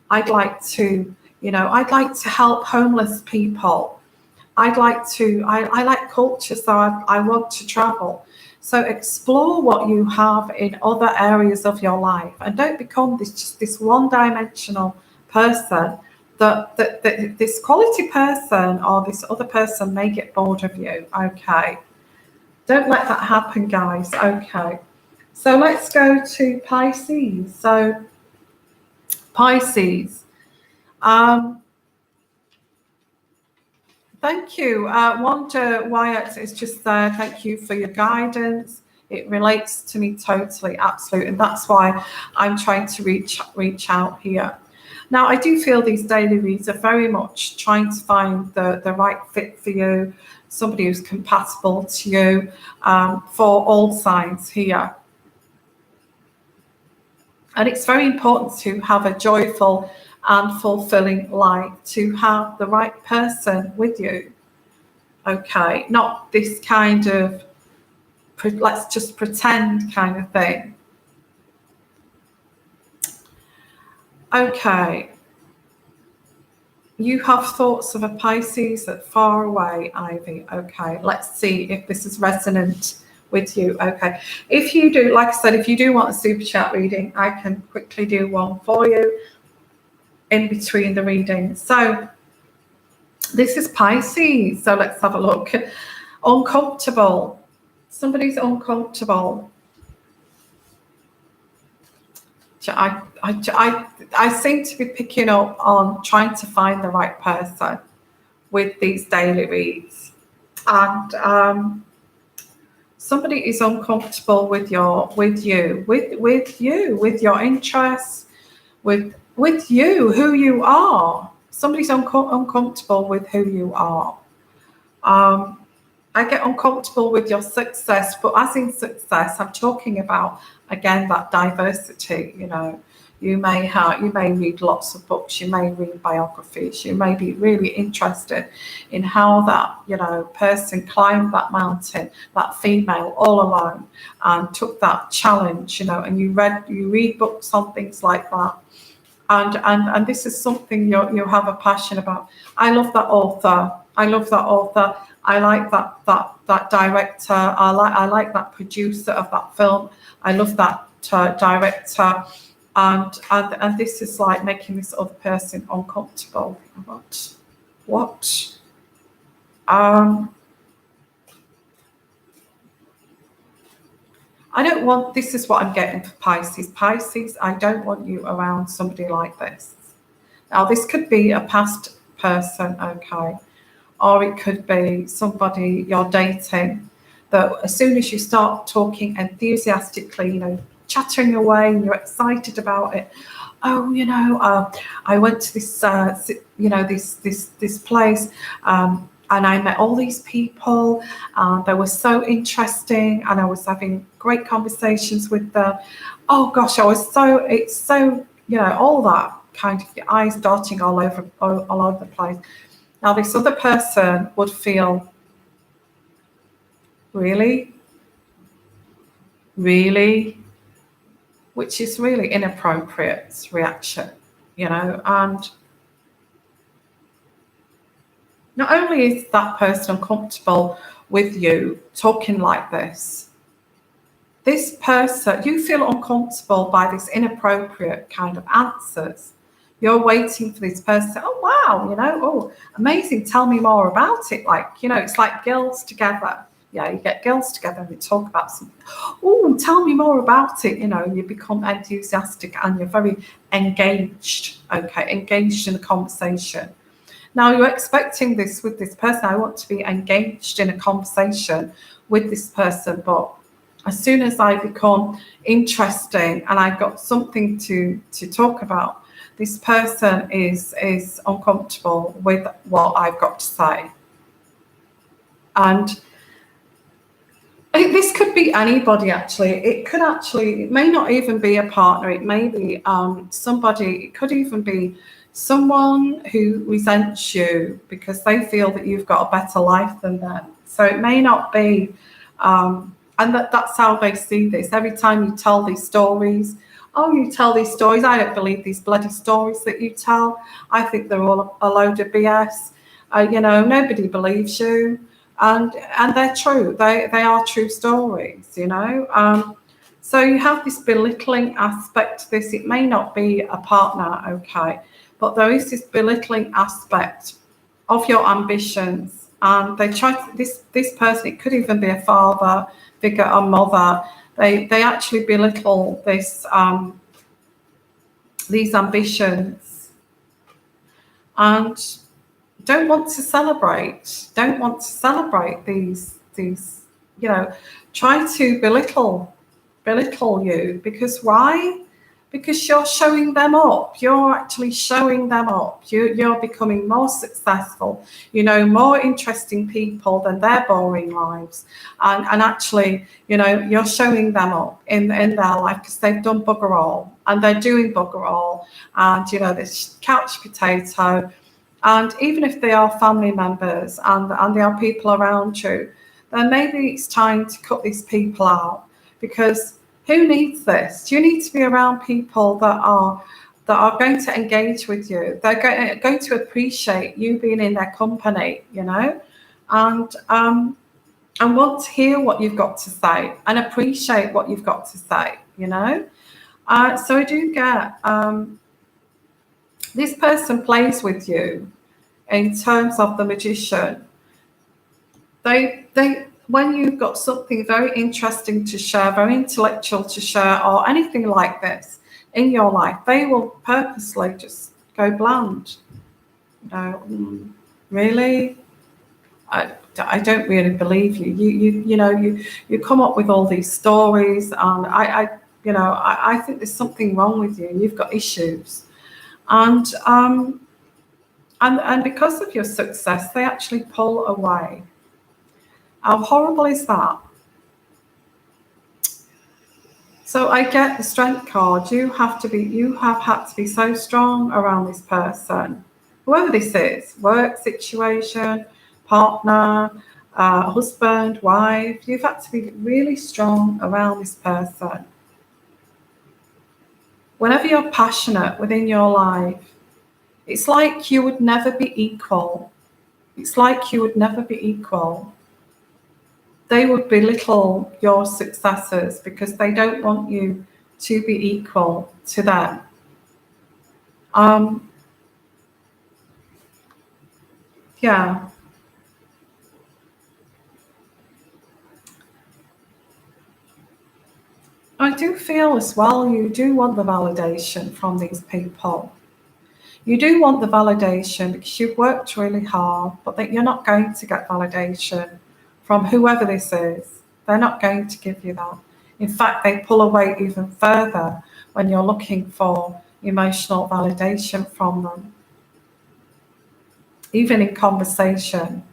I'd like to help homeless people. I like culture, so I want to travel. So explore what you have in other areas of your life and don't become this one-dimensional person that this quality person or this other person may get bored of you. Okay. Don't let that happen, guys. Okay. So let's go to Pisces. So Pisces. Thank you. Wanda Wyatt is just there. Thank you for your guidance. It relates to me totally, absolutely. And that's why I'm trying to reach out here. Now, I do feel these daily reads are very much trying to find the right fit for you, somebody who's compatible to you, for all signs here. And it's very important to have a joyful and fulfilling life, to have the right person with you. Okay, not this kind of let's just pretend kind of thing. Okay. You have thoughts of a Pisces that's far away, Ivy. Okay, let's see if this is resonant with you. Okay, if you do, like I said, if you do want a super chat reading, I can quickly do one for you in between the readings. So this is Pisces. So let's have a look. Uncomfortable. Somebody's uncomfortable. I seem to be picking up on trying to find the right person with these daily reads, and somebody is uncomfortable with your interests, with you, who you are. Somebody's uncomfortable with who you are. I get uncomfortable with your success, but as in success, I'm talking about, again, that diversity. You know, you may read lots of books, you may read biographies, you may be really interested in how that, person climbed that mountain, that female all alone, and took that challenge, and you read books on things like that. And this is something you have a passion about. I love that author. I like that director. I like that producer of that film. I love that director. And this is like making this other person uncomfortable. What? I don't want, this is what I'm getting for Pisces. Pisces, I don't want you around somebody like this. Now, this could be a past person, okay? Or it could be somebody you're dating that as soon as you start talking enthusiastically, chattering away and you're excited about it. Oh, I went to this, this place, and I met all these people. They were so interesting, and I was having great conversations with them. Oh gosh, it's so, all that kind of eyes darting all over the place. Now, this other person would feel, really, which is really inappropriate reaction, and not only is that person uncomfortable with you talking like this person, you feel uncomfortable by this inappropriate kind of answers, You're waiting for this person to say, oh, wow, you know, oh, amazing, tell me more about it. Like, you know, it's like girls together. Yeah, you get girls together and they talk about something. Oh, tell me more about it. You know, you become enthusiastic and you're very engaged, okay, engaged in the conversation. Now, you're expecting this with this person. I want to be engaged in a conversation with this person, but as soon as I become interesting and I've got something to talk about, this person is uncomfortable with what I've got to say. And this could be anybody, actually. It may not even be a partner. It may be somebody. It could even be someone who resents you because they feel that you've got a better life than them. So it may not be, and that's how they see this. Every time you tell these stories, oh, you tell these stories, I don't believe these bloody stories that you tell. I think they're all a load of BS. You know, nobody believes you. And they're true. They are true stories, you know. So you have this belittling aspect to this. It may not be a partner, okay, but there is this belittling aspect of your ambitions. And they try to, this person, it could even be a father figure or mother. They actually belittle this these ambitions and don't want to celebrate these, you know, try to belittle you. Because why? Because you're showing them up. You're actually showing them up. You're becoming more successful, you know, more interesting people than their boring lives. And actually, you know, you're showing them up in their life because they've done bugger all and they're doing bugger all. And, you know, this couch potato. And even if they are family members and they are people around you, then maybe it's time to cut these people out, because who needs this? You need to be around people that are going to engage with you. They're going to appreciate you being in their company, you know, and want to hear what you've got to say and appreciate what you've got to say, you know. So I do get this person plays with you in terms of the magician. They when you've got something very interesting to share, very intellectual to share, or anything like this in your life, they will purposely just go bland. You know, really? I don't really believe you. You know, you come up with all these stories, and I think there's something wrong with you. You've got issues. And because of your success, they actually pull away. How horrible is that? So I get the strength card. You have had to be so strong around this person, whoever this is, work situation, partner, husband, wife. You've had to be really strong around this person. Whenever you're passionate within your life, it's like you would never be equal. It's like you would never be equal. They would belittle your successes because they don't want you to be equal to them. Yeah. I do feel as well you do want the validation from these people. You do want the validation because you've worked really hard, but that you're not going to get validation from whoever this is. They're not going to give you that. In fact, they pull away even further when you're looking for emotional validation from them. Even in conversation.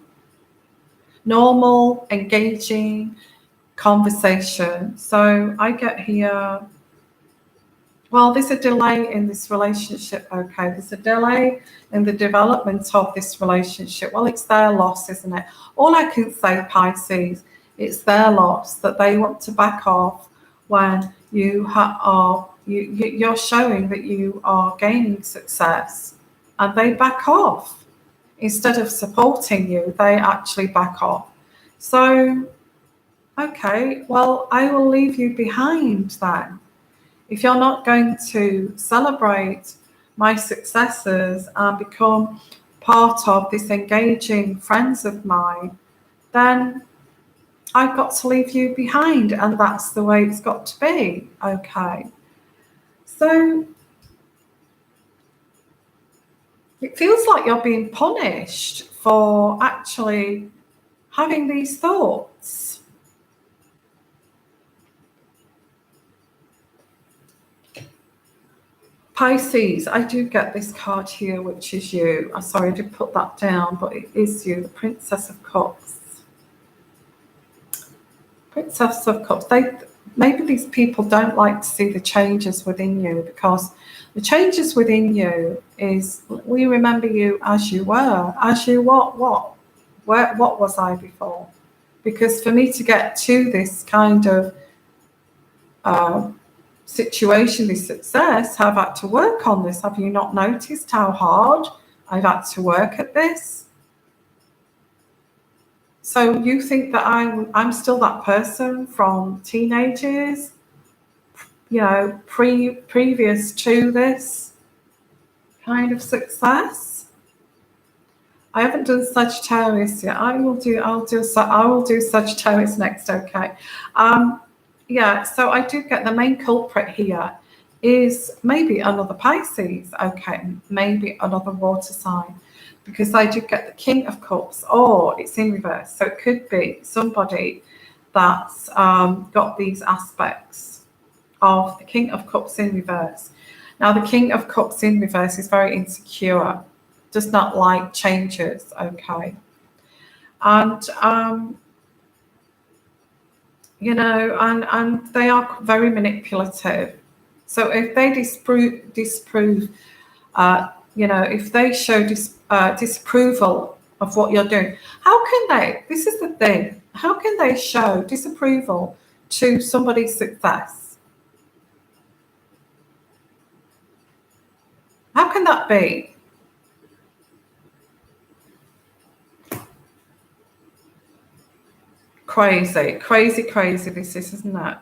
Normal, engaging conversation. So I get here, well, there's a delay in this relationship, okay? There's a delay in the development of this relationship. Well, it's their loss, isn't it? All I can say, Pisces, it's their loss that they want to back off when you're showing that you are gaining success, and they back off. Instead of supporting you, they actually back off. So, okay, well, I will leave you behind then. If you're not going to celebrate my successes and become part of this engaging friends of mine, then I've got to leave you behind, and that's the way it's got to be. Okay. So it feels like you're being punished for actually having these thoughts. Pisces, I do get this card here, which is you. I'm sorry, I did put that down, but it is you, the Princess of Cups. Princess of Cups. Maybe these people don't like to see the changes within you, because the changes within you is, we remember you as you were. As you what was I before? Because for me to get to this kind of situation, this success, I've had to work on this. Have you not noticed how hard I've had to work at this? So you think that I'm still that person from teenagers, you know, previous to this kind of success? I haven't done Sagittarius yet. I will do Sagittarius next. Okay. Yeah. So I do get the main culprit here is maybe another Pisces. Okay. Maybe another water sign, because I do get the King of Cups, or it's in reverse. So it could be somebody that's got these aspects of the King of Cups in reverse. Now, the King of Cups in reverse is very insecure, does not like changes, okay? And, you know, and they are very manipulative. So if they disprove, you know, if they show disapproval of what you're doing, how can they? This is the thing. How can they show disapproval to somebody's success? How can that be? Crazy this is, isn't it?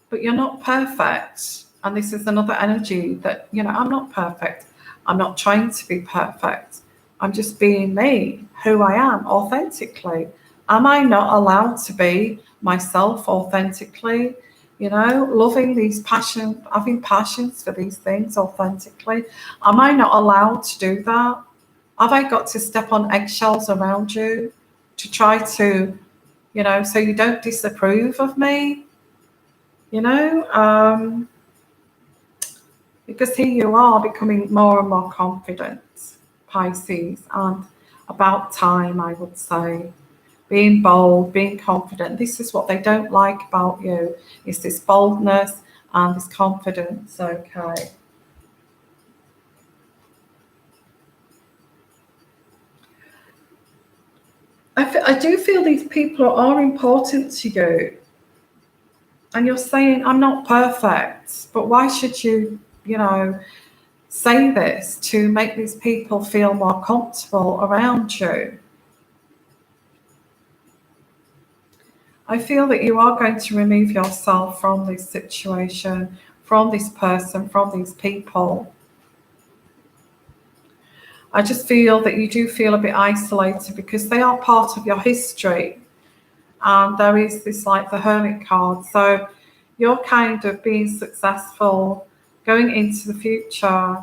But you're not perfect. And this is another energy that, you know, I'm not perfect. I'm not trying to be perfect. I'm just being me, who I am, authentically. Am I not allowed to be myself authentically? You know, loving these passions, having passions for these things authentically. Am I not allowed to do that? Have I got to step on eggshells around you to try to, you know, so you don't disapprove of me? You know, because here you are becoming more and more confident, Pisces, and about time, I would say. Being bold, being confident. This is what they don't like about you, is this boldness and this confidence, okay? I do feel these people are important to you. And you're saying, I'm not perfect, but why should you, you know, say this to make these people feel more comfortable around you? I feel that you are going to remove yourself from this situation, from this person, from these people. I just feel that you do feel a bit isolated because they are part of your history. And there is this, like, the Hermit card. So you're kind of being successful, going into the future,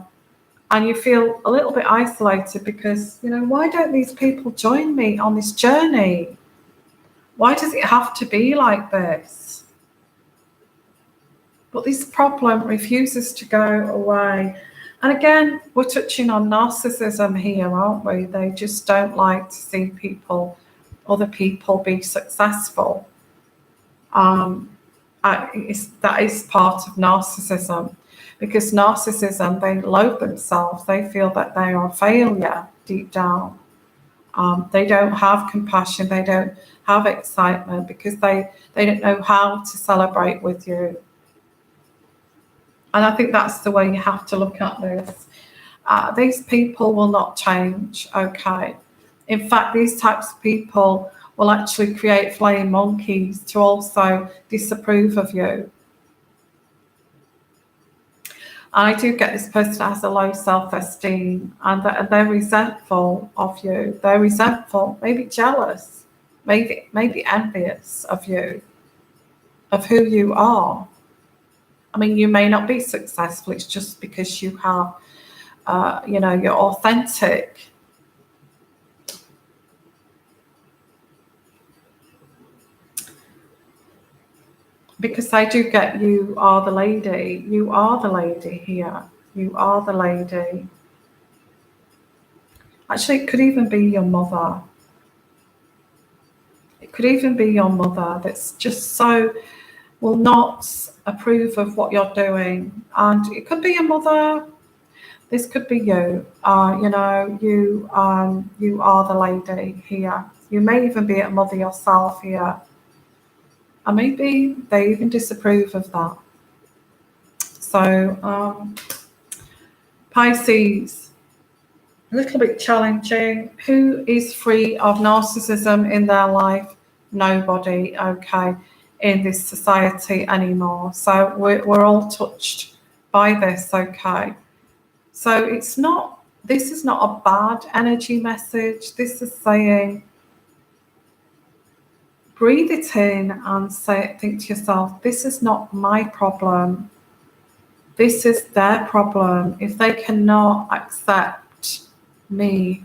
and you feel a little bit isolated because, you know, why don't these people join me on this journey? Why does it have to be like this? But this problem refuses to go away. And again, we're touching on narcissism here, aren't we? They just don't like to see people, other people, be successful. That is part of narcissism, because narcissism, they loathe themselves. They feel that they are a failure deep down. They don't have compassion. They don't have excitement because they don't know how to celebrate with you. And I think that's the way you have to look at this. These people will not change, okay? In fact, these types of people will actually create flying monkeys to also disapprove of you. I do get this person that has a low self-esteem, and they're resentful of you. They're resentful, maybe jealous, maybe envious of you, of who you are. I mean, you may not be successful. It's just because you have, you're authentic. Because I do get you are the lady. You are the lady here. You are the lady. Actually, it could even be your mother. It could even be your mother that's just so will not approve of what you're doing. And it could be your mother. This could be you. You are the lady here. You may even be a mother yourself here. And maybe they even disapprove of that. So, Pisces, a little bit challenging. Who is free of narcissism in their life? Nobody, okay, in this society anymore. So we're all touched by this, okay. So this is not a bad energy message. This is saying, breathe it in and think to yourself, this is not my problem. This is their problem. If they cannot accept me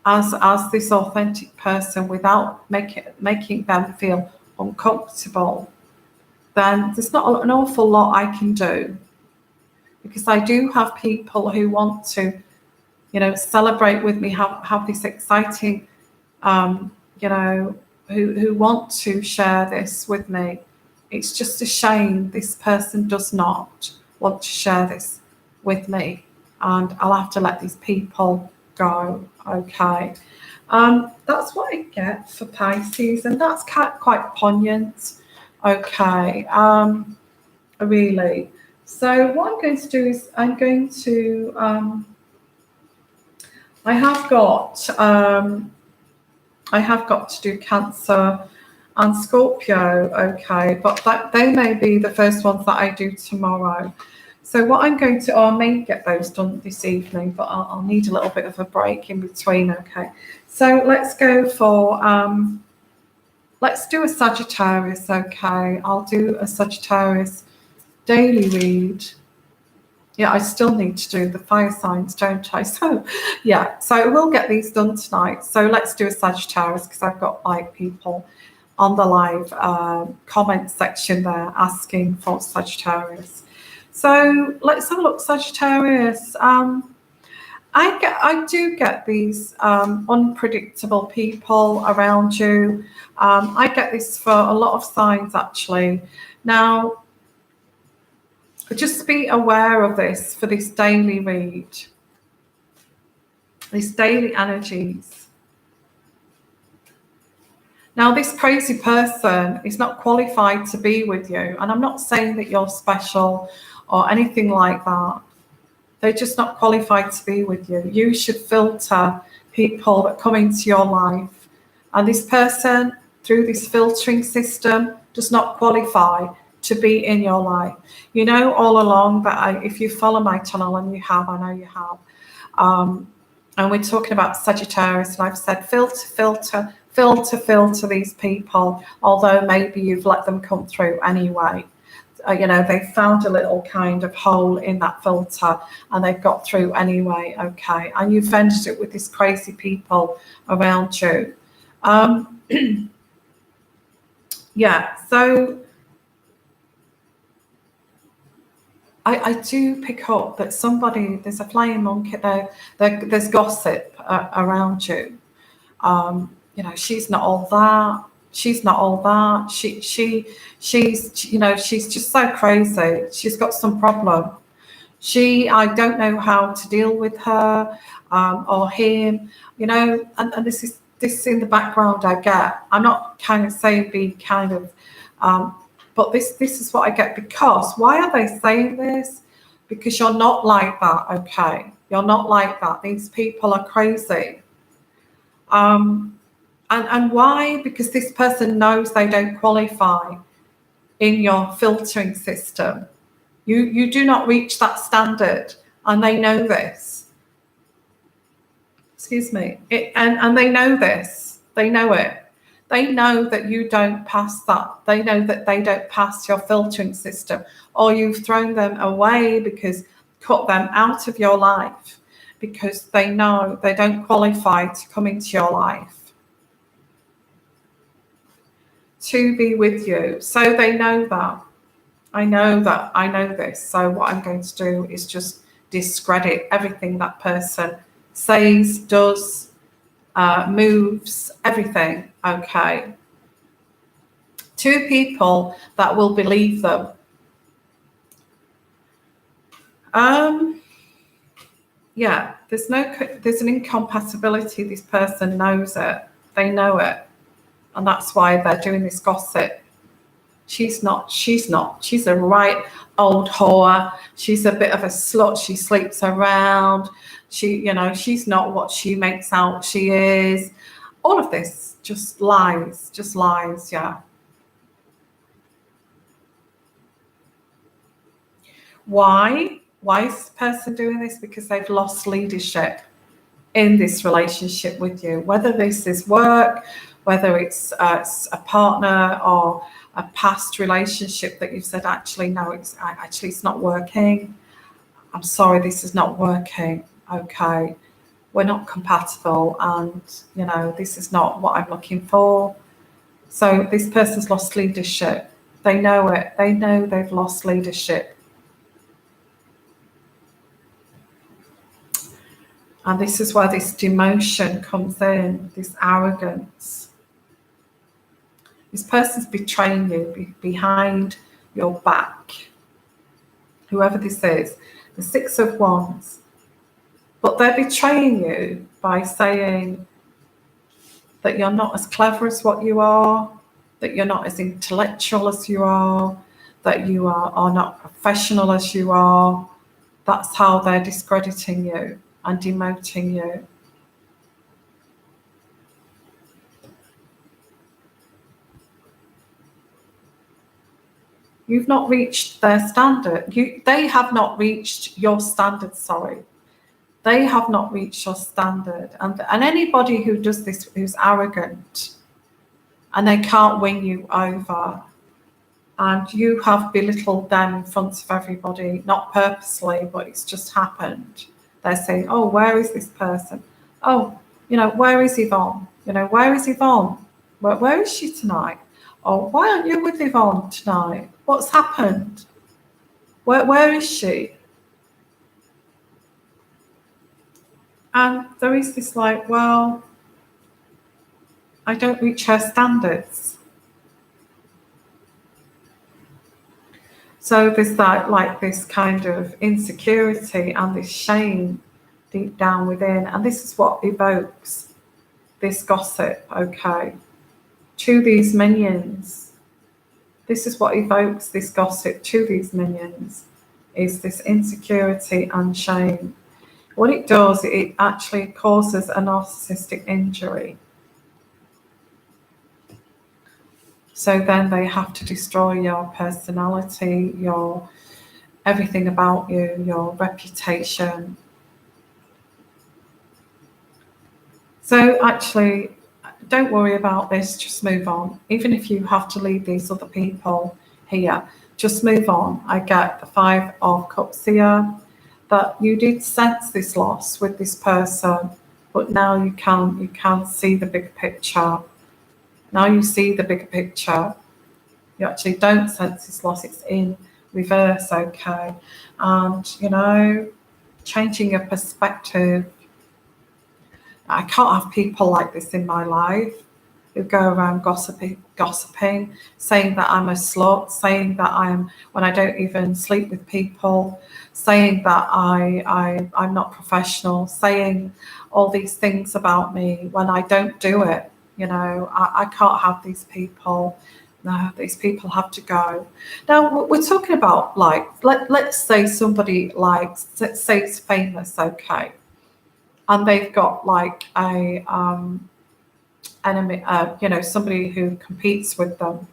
as this authentic person without making them feel uncomfortable, then there's not an awful lot I can do. Because I do have people who want to, celebrate with me, have this exciting, who want to share this with me. It's just a shame this person does not want to share this with me, and I'll have to let these people go, okay. That's what I get for Pisces, and that's quite poignant, okay, really. So what I'm going to do is I'm going to, I have got to do Cancer and Scorpio, okay, but they may be the first ones that I do tomorrow. So what I'm going to, I may get those done this evening, but I'll need a little bit of a break in between, okay. So let's go for, let's do a Sagittarius, okay. I'll do a Sagittarius daily read. Yeah, I still need to do the fire signs, don't I? So yeah, so we'll get these done tonight. So let's do a Sagittarius, because I've got people on the live comment section there asking for Sagittarius. So let's have a look, Sagittarius. I do get these unpredictable people around you. I get this for a lot of signs, actually. Now, just be aware of this for this daily read, these daily energies. Now, this crazy person is not qualified to be with you. And I'm not saying that you're special or anything like that. They're just not qualified to be with you. You should filter people that come into your life. And this person, through this filtering system, does not qualify to be in your life. You know all along that if you follow my channel, and you have, I know you have, and we're talking about Sagittarius, and I've said filter these people, although maybe you've let them come through anyway. They found a little kind of hole in that filter and they've got through anyway, okay, and you've ended it with these crazy people around you. Yeah, so I do pick up that there's a flying monkey there, there's gossip around you. She's not all that. She's not all that. She's just so crazy. She's got some problem. I don't know how to deal with her or him, and this is in the background I get. I'm not kind of saying be kind of, but this is what I get. Because why are they saying this? Because you're not like that, okay? You're not like that. These people are crazy. And why? Because this person knows they don't qualify in your filtering system. You do not reach that standard, and they know this. Excuse me. And they know this. They know it. They know that you don't pass that. They know that they don't pass your filtering system, or you've thrown them away because cut them out of your life because they know they don't qualify to come into your life, to be with you. So they know that. I know that. I know this. So what I'm going to do is just discredit everything that person says, does, moves, everything. Okay. 2 people that will believe them. Yeah, there's an incompatibility. This person knows it. They know it. And that's why they're doing this gossip. She's not. She's a right old whore. She's a bit of a slut. She sleeps around. She's not what she makes out she is. All of this, just lies, yeah. Why? Why is this person doing this? Because they've lost leadership in this relationship with you. Whether this is work, whether it's a partner or a past relationship that you've said, actually, no, it's not working. I'm sorry, this is not working. Okay, we're not compatible, and this is not what I'm looking for. So this person's lost leadership. They know it. They know they've lost leadership. And this is where this demotion comes in, this arrogance. This person's betraying you behind your back. Whoever this is, the 6 of Wands. But they're betraying you by saying that you're not as clever as what you are, that you're not as intellectual as you are, that you are not professional as you are. That's how they're discrediting you and demoting you. You've not reached their standard. They have not reached your standard, sorry. They have not reached your standard. And anybody who does this, who's arrogant, and they can't win you over, and you have belittled them in front of everybody, not purposely, but it's just happened. They're saying, oh, where is this person? Oh, where is Yvonne? Where is Yvonne? Where is she tonight? Oh, why aren't you with Yvonne tonight? What's happened? Where is she? And there is this well, I don't reach her standards. So there's this kind of insecurity and this shame deep down within. And this is what evokes this gossip, okay, to these minions. This is what evokes this gossip to these minions, is this insecurity and shame. What it does, it actually causes a narcissistic injury. So then they have to destroy your personality, your everything about you, your reputation. So actually, don't worry about this, just move on. Even if you have to leave these other people here, just move on. I get the 5 of Cups here, that you did sense this loss with this person, but now you can see the big picture. Now you see the bigger picture. You actually don't sense this loss. It's in reverse, okay? And, changing your perspective. I can't have people like this in my life who go around gossiping, saying that I'm a slut, saying that when I don't even sleep with people, saying that I'm not professional, saying all these things about me when I don't do it. I can't have these people. No, these people have to go. Now, we're talking about let's say somebody say it's famous, okay, and they've got a enemy, somebody who competes with them.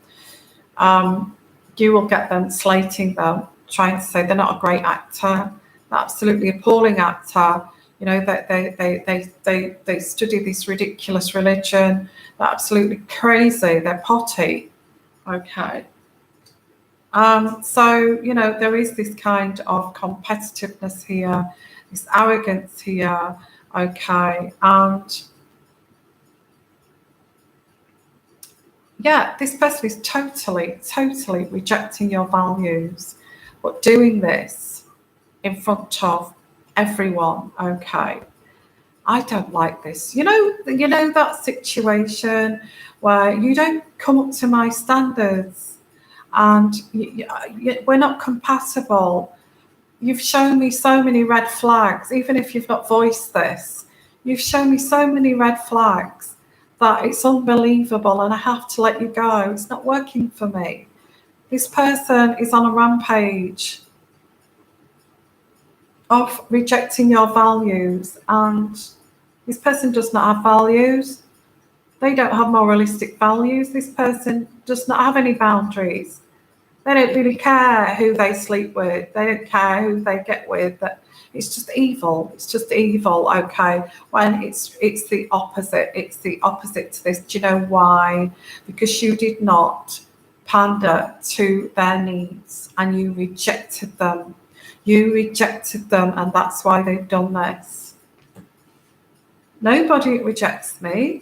You will get them slating them, trying to say they're not a great actor, they're absolutely appalling actor. You know, that they study this ridiculous religion. They're absolutely crazy. They're potty. Okay. So, you know, there is this kind of competitiveness here, this arrogance here. Okay. And yeah, this person is totally rejecting your values, but doing this in front of everyone. Okay. I don't like this. You know that situation where you don't come up to my standards and we're not compatible. You've shown me so many red flags, even if you've not voiced this. You've shown me so many red flags that it's unbelievable and I have to let you go. It's not working for me. This person is on a rampage of rejecting your values, and this person does not have values. They don't have moralistic values. This person does not have any boundaries. They don't really care who they sleep with. They don't care who they get with. It's just evil. It's just evil, okay? When it's the opposite. It's the opposite to this. Do you know why? Because you did not pander to their needs and you rejected them. You rejected them, and that's why they've done this. Nobody rejects me.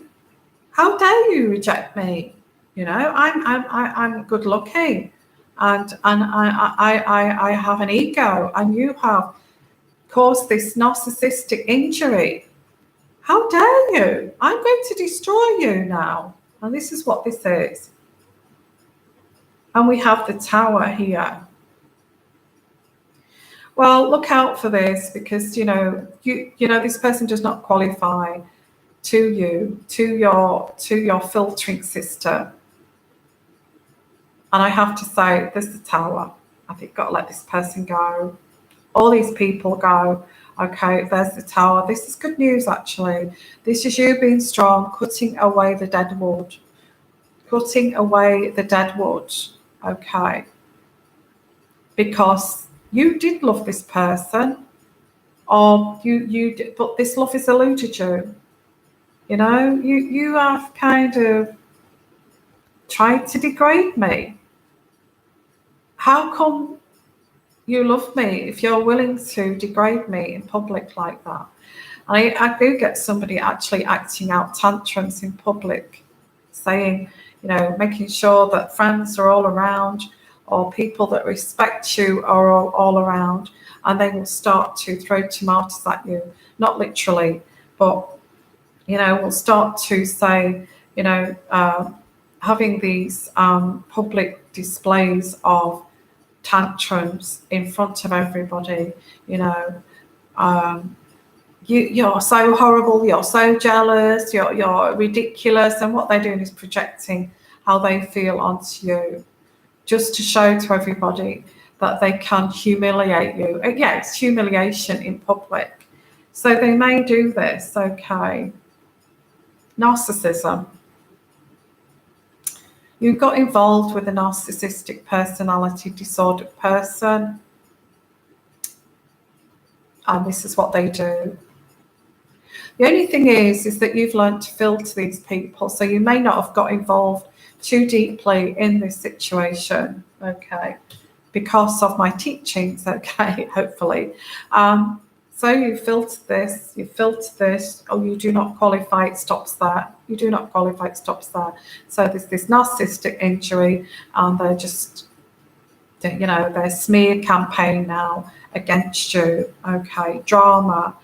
How dare you reject me? You know, I'm good looking, and I have an ego, and you have caused this narcissistic injury. How dare you? I'm going to destroy you now. And this is what this is. And we have the Tower here. Well, look out for this, because you know this person does not qualify to your filtering system. And I have to say, there's the Tower. I think you've got to let this person go. All these people go. Okay, there's the Tower. This is good news, actually. This is you being strong, cutting away the dead wood. Cutting away the dead wood. Okay. Because you did love this person, or you did, but this love has eluded you. You know, you have kind of tried to degrade me. How come you love me if you're willing to degrade me in public like that? And I do get somebody actually acting out tantrums in public, saying, you know, making sure that friends are all around, or people that respect you are all around, and they will start to throw tomatoes at you. Not literally, but, you know, will start to say, you know, having these public displays of tantrums in front of everybody, you know, you're so horrible, you're so jealous, you're ridiculous, and what they're doing is projecting how they feel onto you, just to show to everybody that they can humiliate you. Yeah, it's humiliation in public. So they may do this, okay. Narcissism. You got involved with a narcissistic personality disordered person, and this is what they do. The only thing is that you've learned to filter these people, so you may not have got involved too deeply in this situation, okay, because of my teachings, okay, hopefully. So you filter this, oh, you do not qualify, it stops there. You do not qualify, it stops there. So there's this narcissistic injury, and they're just, you know, their smear campaign now against you, okay, drama.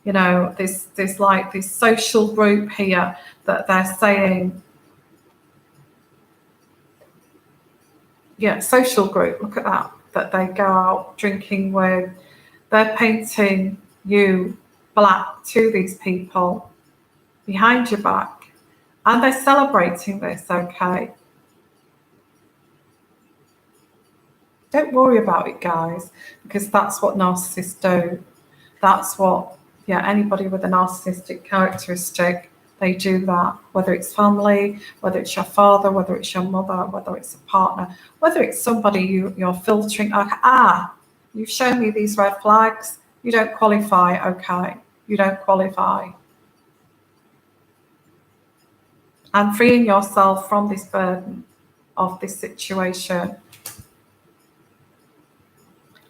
You know, there's like this social group here that they're saying, yeah, social group, look at that they go out drinking with. They're painting you black to these people behind your back, and they're celebrating this, okay? Don't worry about it, guys, because that's what narcissists do. That's what, yeah, anybody with a narcissistic characteristic they do that, whether it's family, whether it's your father, whether it's your mother, whether it's a partner, whether it's somebody you're filtering, like, you've shown me these red flags, you don't qualify, okay, you don't qualify. And freeing yourself from this burden of this situation.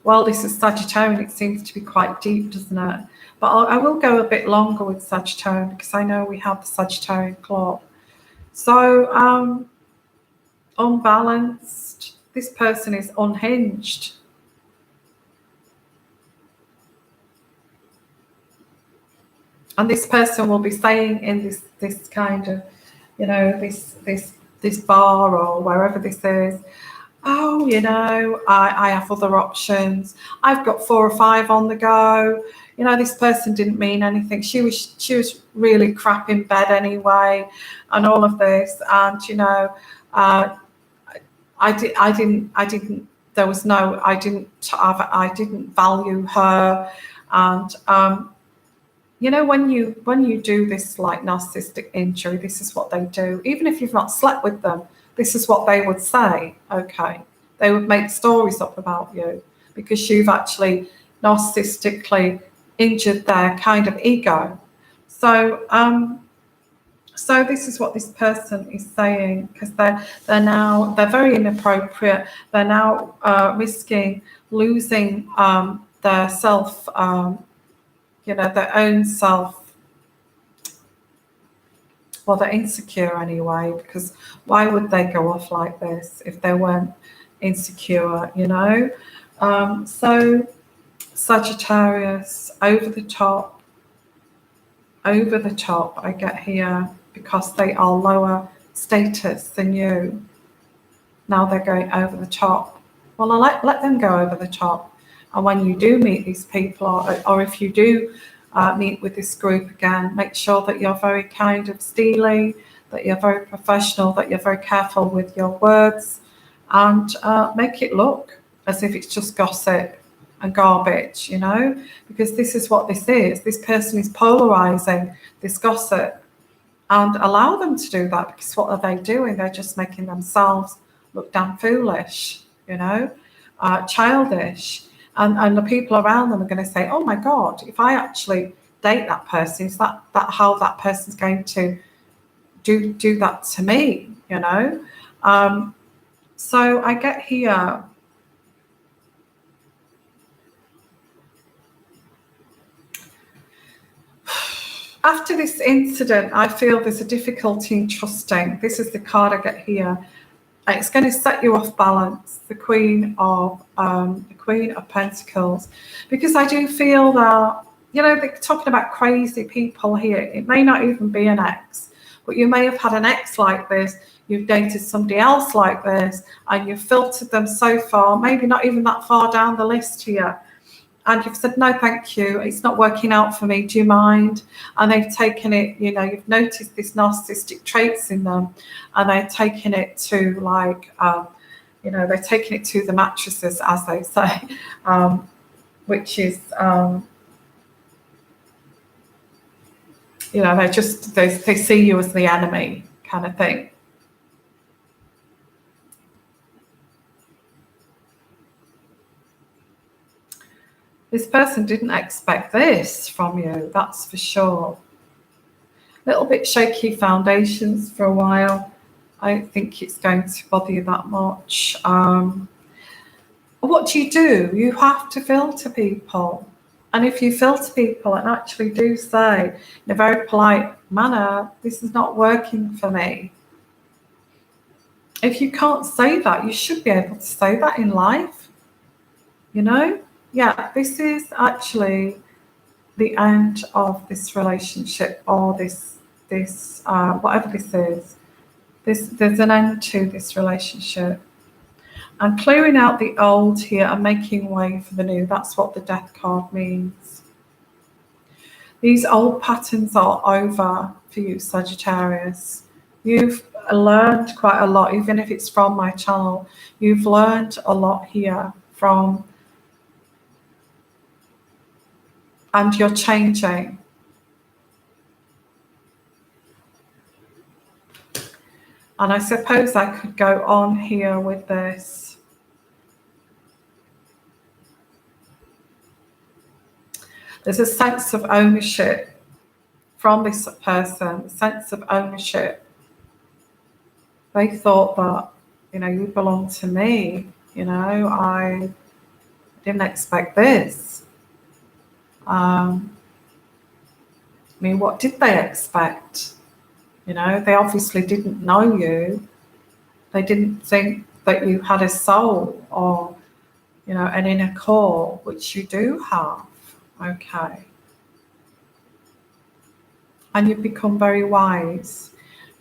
Well, this is Sagittarius, it seems to be quite deep, doesn't it? But I will go a bit longer with Sagittarius because I know we have the Sagittarius club. So, unbalanced. This person is unhinged. And this person will be saying in this kind of, you know, this bar or wherever this is, oh, you know, I have other options. I've got 4 or 5 on the go. You know, this person didn't mean anything. She was really crap in bed anyway, and all of this. And you know, I didn't. There was no. I didn't value her, and you know, when you do this like narcissistic injury, this is what they do. Even if you've not slept with them, this is what they would say, okay? They would make stories up about you because you've actually narcissistically injured their kind of ego. So so this is what this person is saying, because they're very inappropriate. They're now risking losing their self, you know, their own self. Well, they're insecure anyway, because why would they go off like this if they weren't insecure, you know? So Sagittarius, over the top, I get here, because they are lower status than you. Now they're going over the top. Well, I let them go over the top. And when you do meet these people, or if you do meet with this group again, make sure that you're very kind of steely, that you're very professional, that you're very careful with your words, and make it look as if it's just gossip and garbage, you know, because this is what this is. This person is polarizing this gossip, and allow them to do that, because what are they doing? They're just making themselves look damn foolish, you know, childish. And the people around them are going to say, oh my God, if I actually date that person, is that how that person's going to do that to me, you know? So I get here, after this incident, I feel there's a difficulty in trusting. This is the card I get here. It's going to set you off balance, the Queen of Pentacles, because I do feel that, you know, they're talking about crazy people here. It may not even be an ex, but you may have had an ex like this. You've dated somebody else like this, and you've filtered them so far, maybe not even that far down the list here. And you've said, no, thank you, it's not working out for me, do you mind? And they've taken it, you know, you've noticed this narcissistic traits in them, and they're taking it to like, you know, they're taking it to the mattresses, as they say, which is, you know, they see you as the enemy kind of thing. This person didn't expect this from you, that's for sure. A little bit shaky foundations for a while. I don't think it's going to bother you that much. What do? You have to filter people. And if you filter people and actually do say in a very polite manner, this is not working for me. If you can't say that, you should be able to say that in life, you know? Yeah, this is actually the end of this relationship, or this whatever this is. There's an end to this relationship. And clearing out the old here and making way for the new. That's what the Death card means. These old patterns are over for you, Sagittarius. You've learned quite a lot, even if it's from my channel. You've learned a lot here from, and you're changing. And I suppose I could go on here with this. There's a sense of ownership from this person, a sense of ownership. They thought that, you know, you belong to me. You know, I didn't expect this. I mean, what did they expect? You know, they obviously didn't know you. They didn't think that you had a soul or, you know, an inner core, which you do have. Okay. And you've become very wise.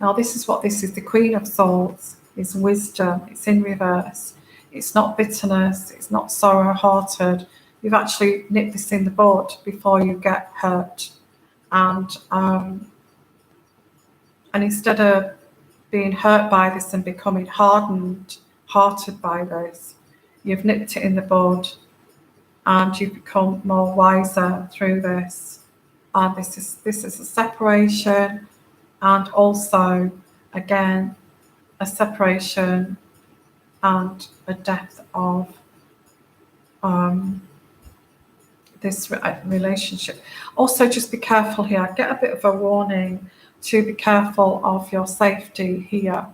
Now, this is what this is. The Queen of Swords is wisdom. It's in reverse. It's not bitterness. It's not sorrow-hearted. You've actually nipped this in the bud before you get hurt. And instead of being hurt by this and becoming hardened-hearted by this, you've nipped it in the bud and you've become more wiser through this. And this is a separation, and also, again, a separation and a death of this relationship. Also, just be careful here. I get a bit of a warning to be careful of your safety here,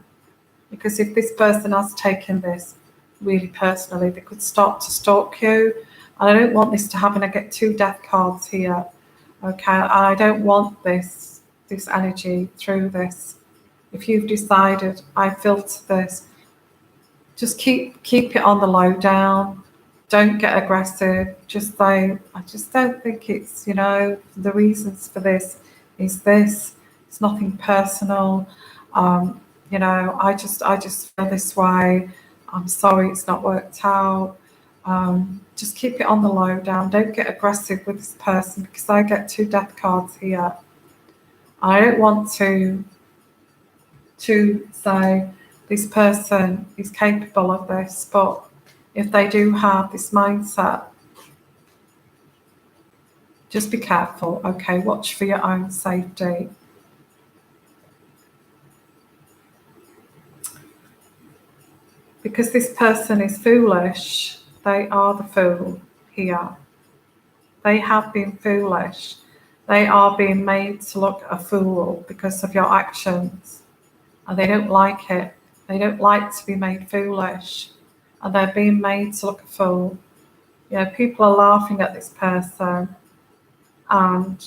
because if this person has taken this really personally, they could start to stalk you. And I don't want this to happen. I get 2 death cards here. Okay, I don't want this energy through this. If you've decided, I filter this, just keep it on the low down. Don't get aggressive. Just say, I just don't think it's, you know, the reasons for this is this. It's nothing personal. You know, I just feel this way. I'm sorry it's not worked out. Just keep it on the low down. Don't get aggressive with this person, because I get 2 death cards here. I don't want to say this person is capable of this, but if they do have this mindset, just be careful, okay? Watch for your own safety. Because this person is foolish. They are the fool here. They have been foolish. They are being made to look a fool because of your actions. And they don't like it. They don't like to be made foolish. And they're being made to look a fool. You know, people are laughing at this person. And,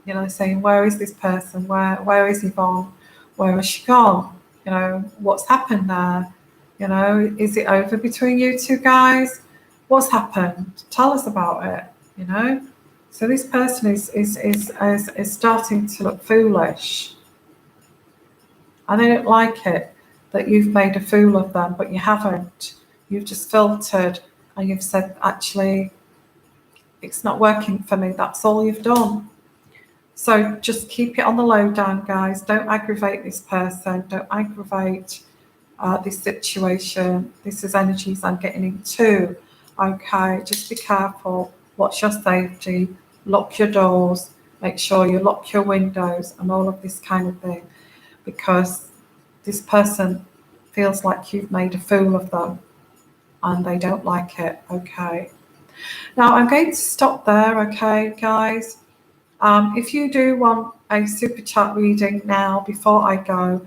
they're saying, where is this person? Where is Yvonne? Where has she gone? You know, what's happened there? You know, is it over between you two guys? What's happened? Tell us about it, you know? So this person is starting to look foolish. And they don't like it that you've made a fool of them, but you haven't. You've just filtered and you've said, actually, it's not working for me. That's all you've done. So just keep it on the low down, guys. Don't aggravate this person. Don't aggravate this situation. This is energies I'm getting into. Okay, just be careful. Watch your safety. Lock your doors. Make sure you lock your windows and all of this kind of thing, because this person feels like you've made a fool of them and they don't like it. Okay. Now I'm going to stop there. Okay, guys. If you do want a super chat reading now before I go,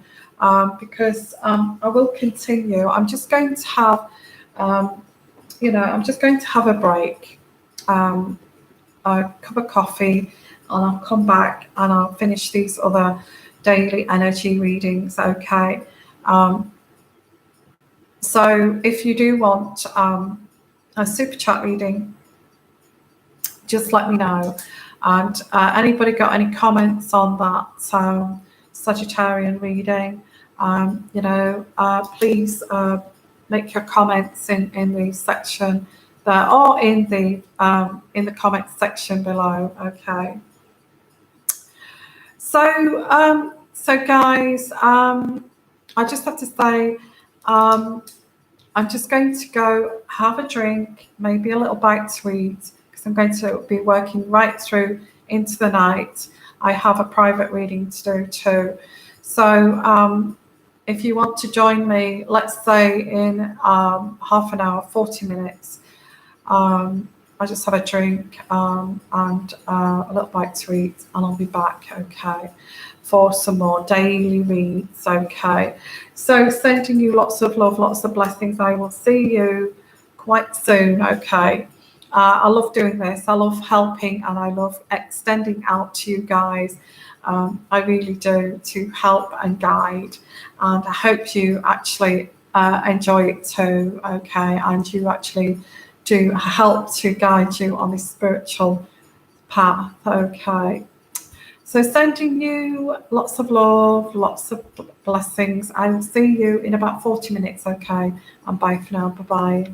because I will continue. I'm just going to have, I'm just going to have a break, a cup of coffee, and I'll come back and I'll finish these other daily energy readings. Okay. So if you do want a super chat reading, just let me know. And anybody got any comments on that Sagittarian reading? Please make your comments in the section there, or in the comments section below. Okay. So guys, I just have to say, I'm just going to go have a drink, maybe a little bite to eat, because I'm going to be working right through into the night. I have a private reading to do too. So if you want to join me, let's say in half an hour, 40 minutes, I just have a drink and a little bite to eat, and I'll be back, okay, for some more daily reads, okay. So sending you lots of love, lots of blessings. I will see you quite soon, okay. I love doing this. I love helping, and I love extending out to you guys. I really do, to help and guide, and I hope you actually enjoy it too, okay, and you actually do help to guide you on this spiritual path, okay. So sending you lots of love, lots of blessings. I will see you in about 40 minutes, okay, and bye for now. Bye bye.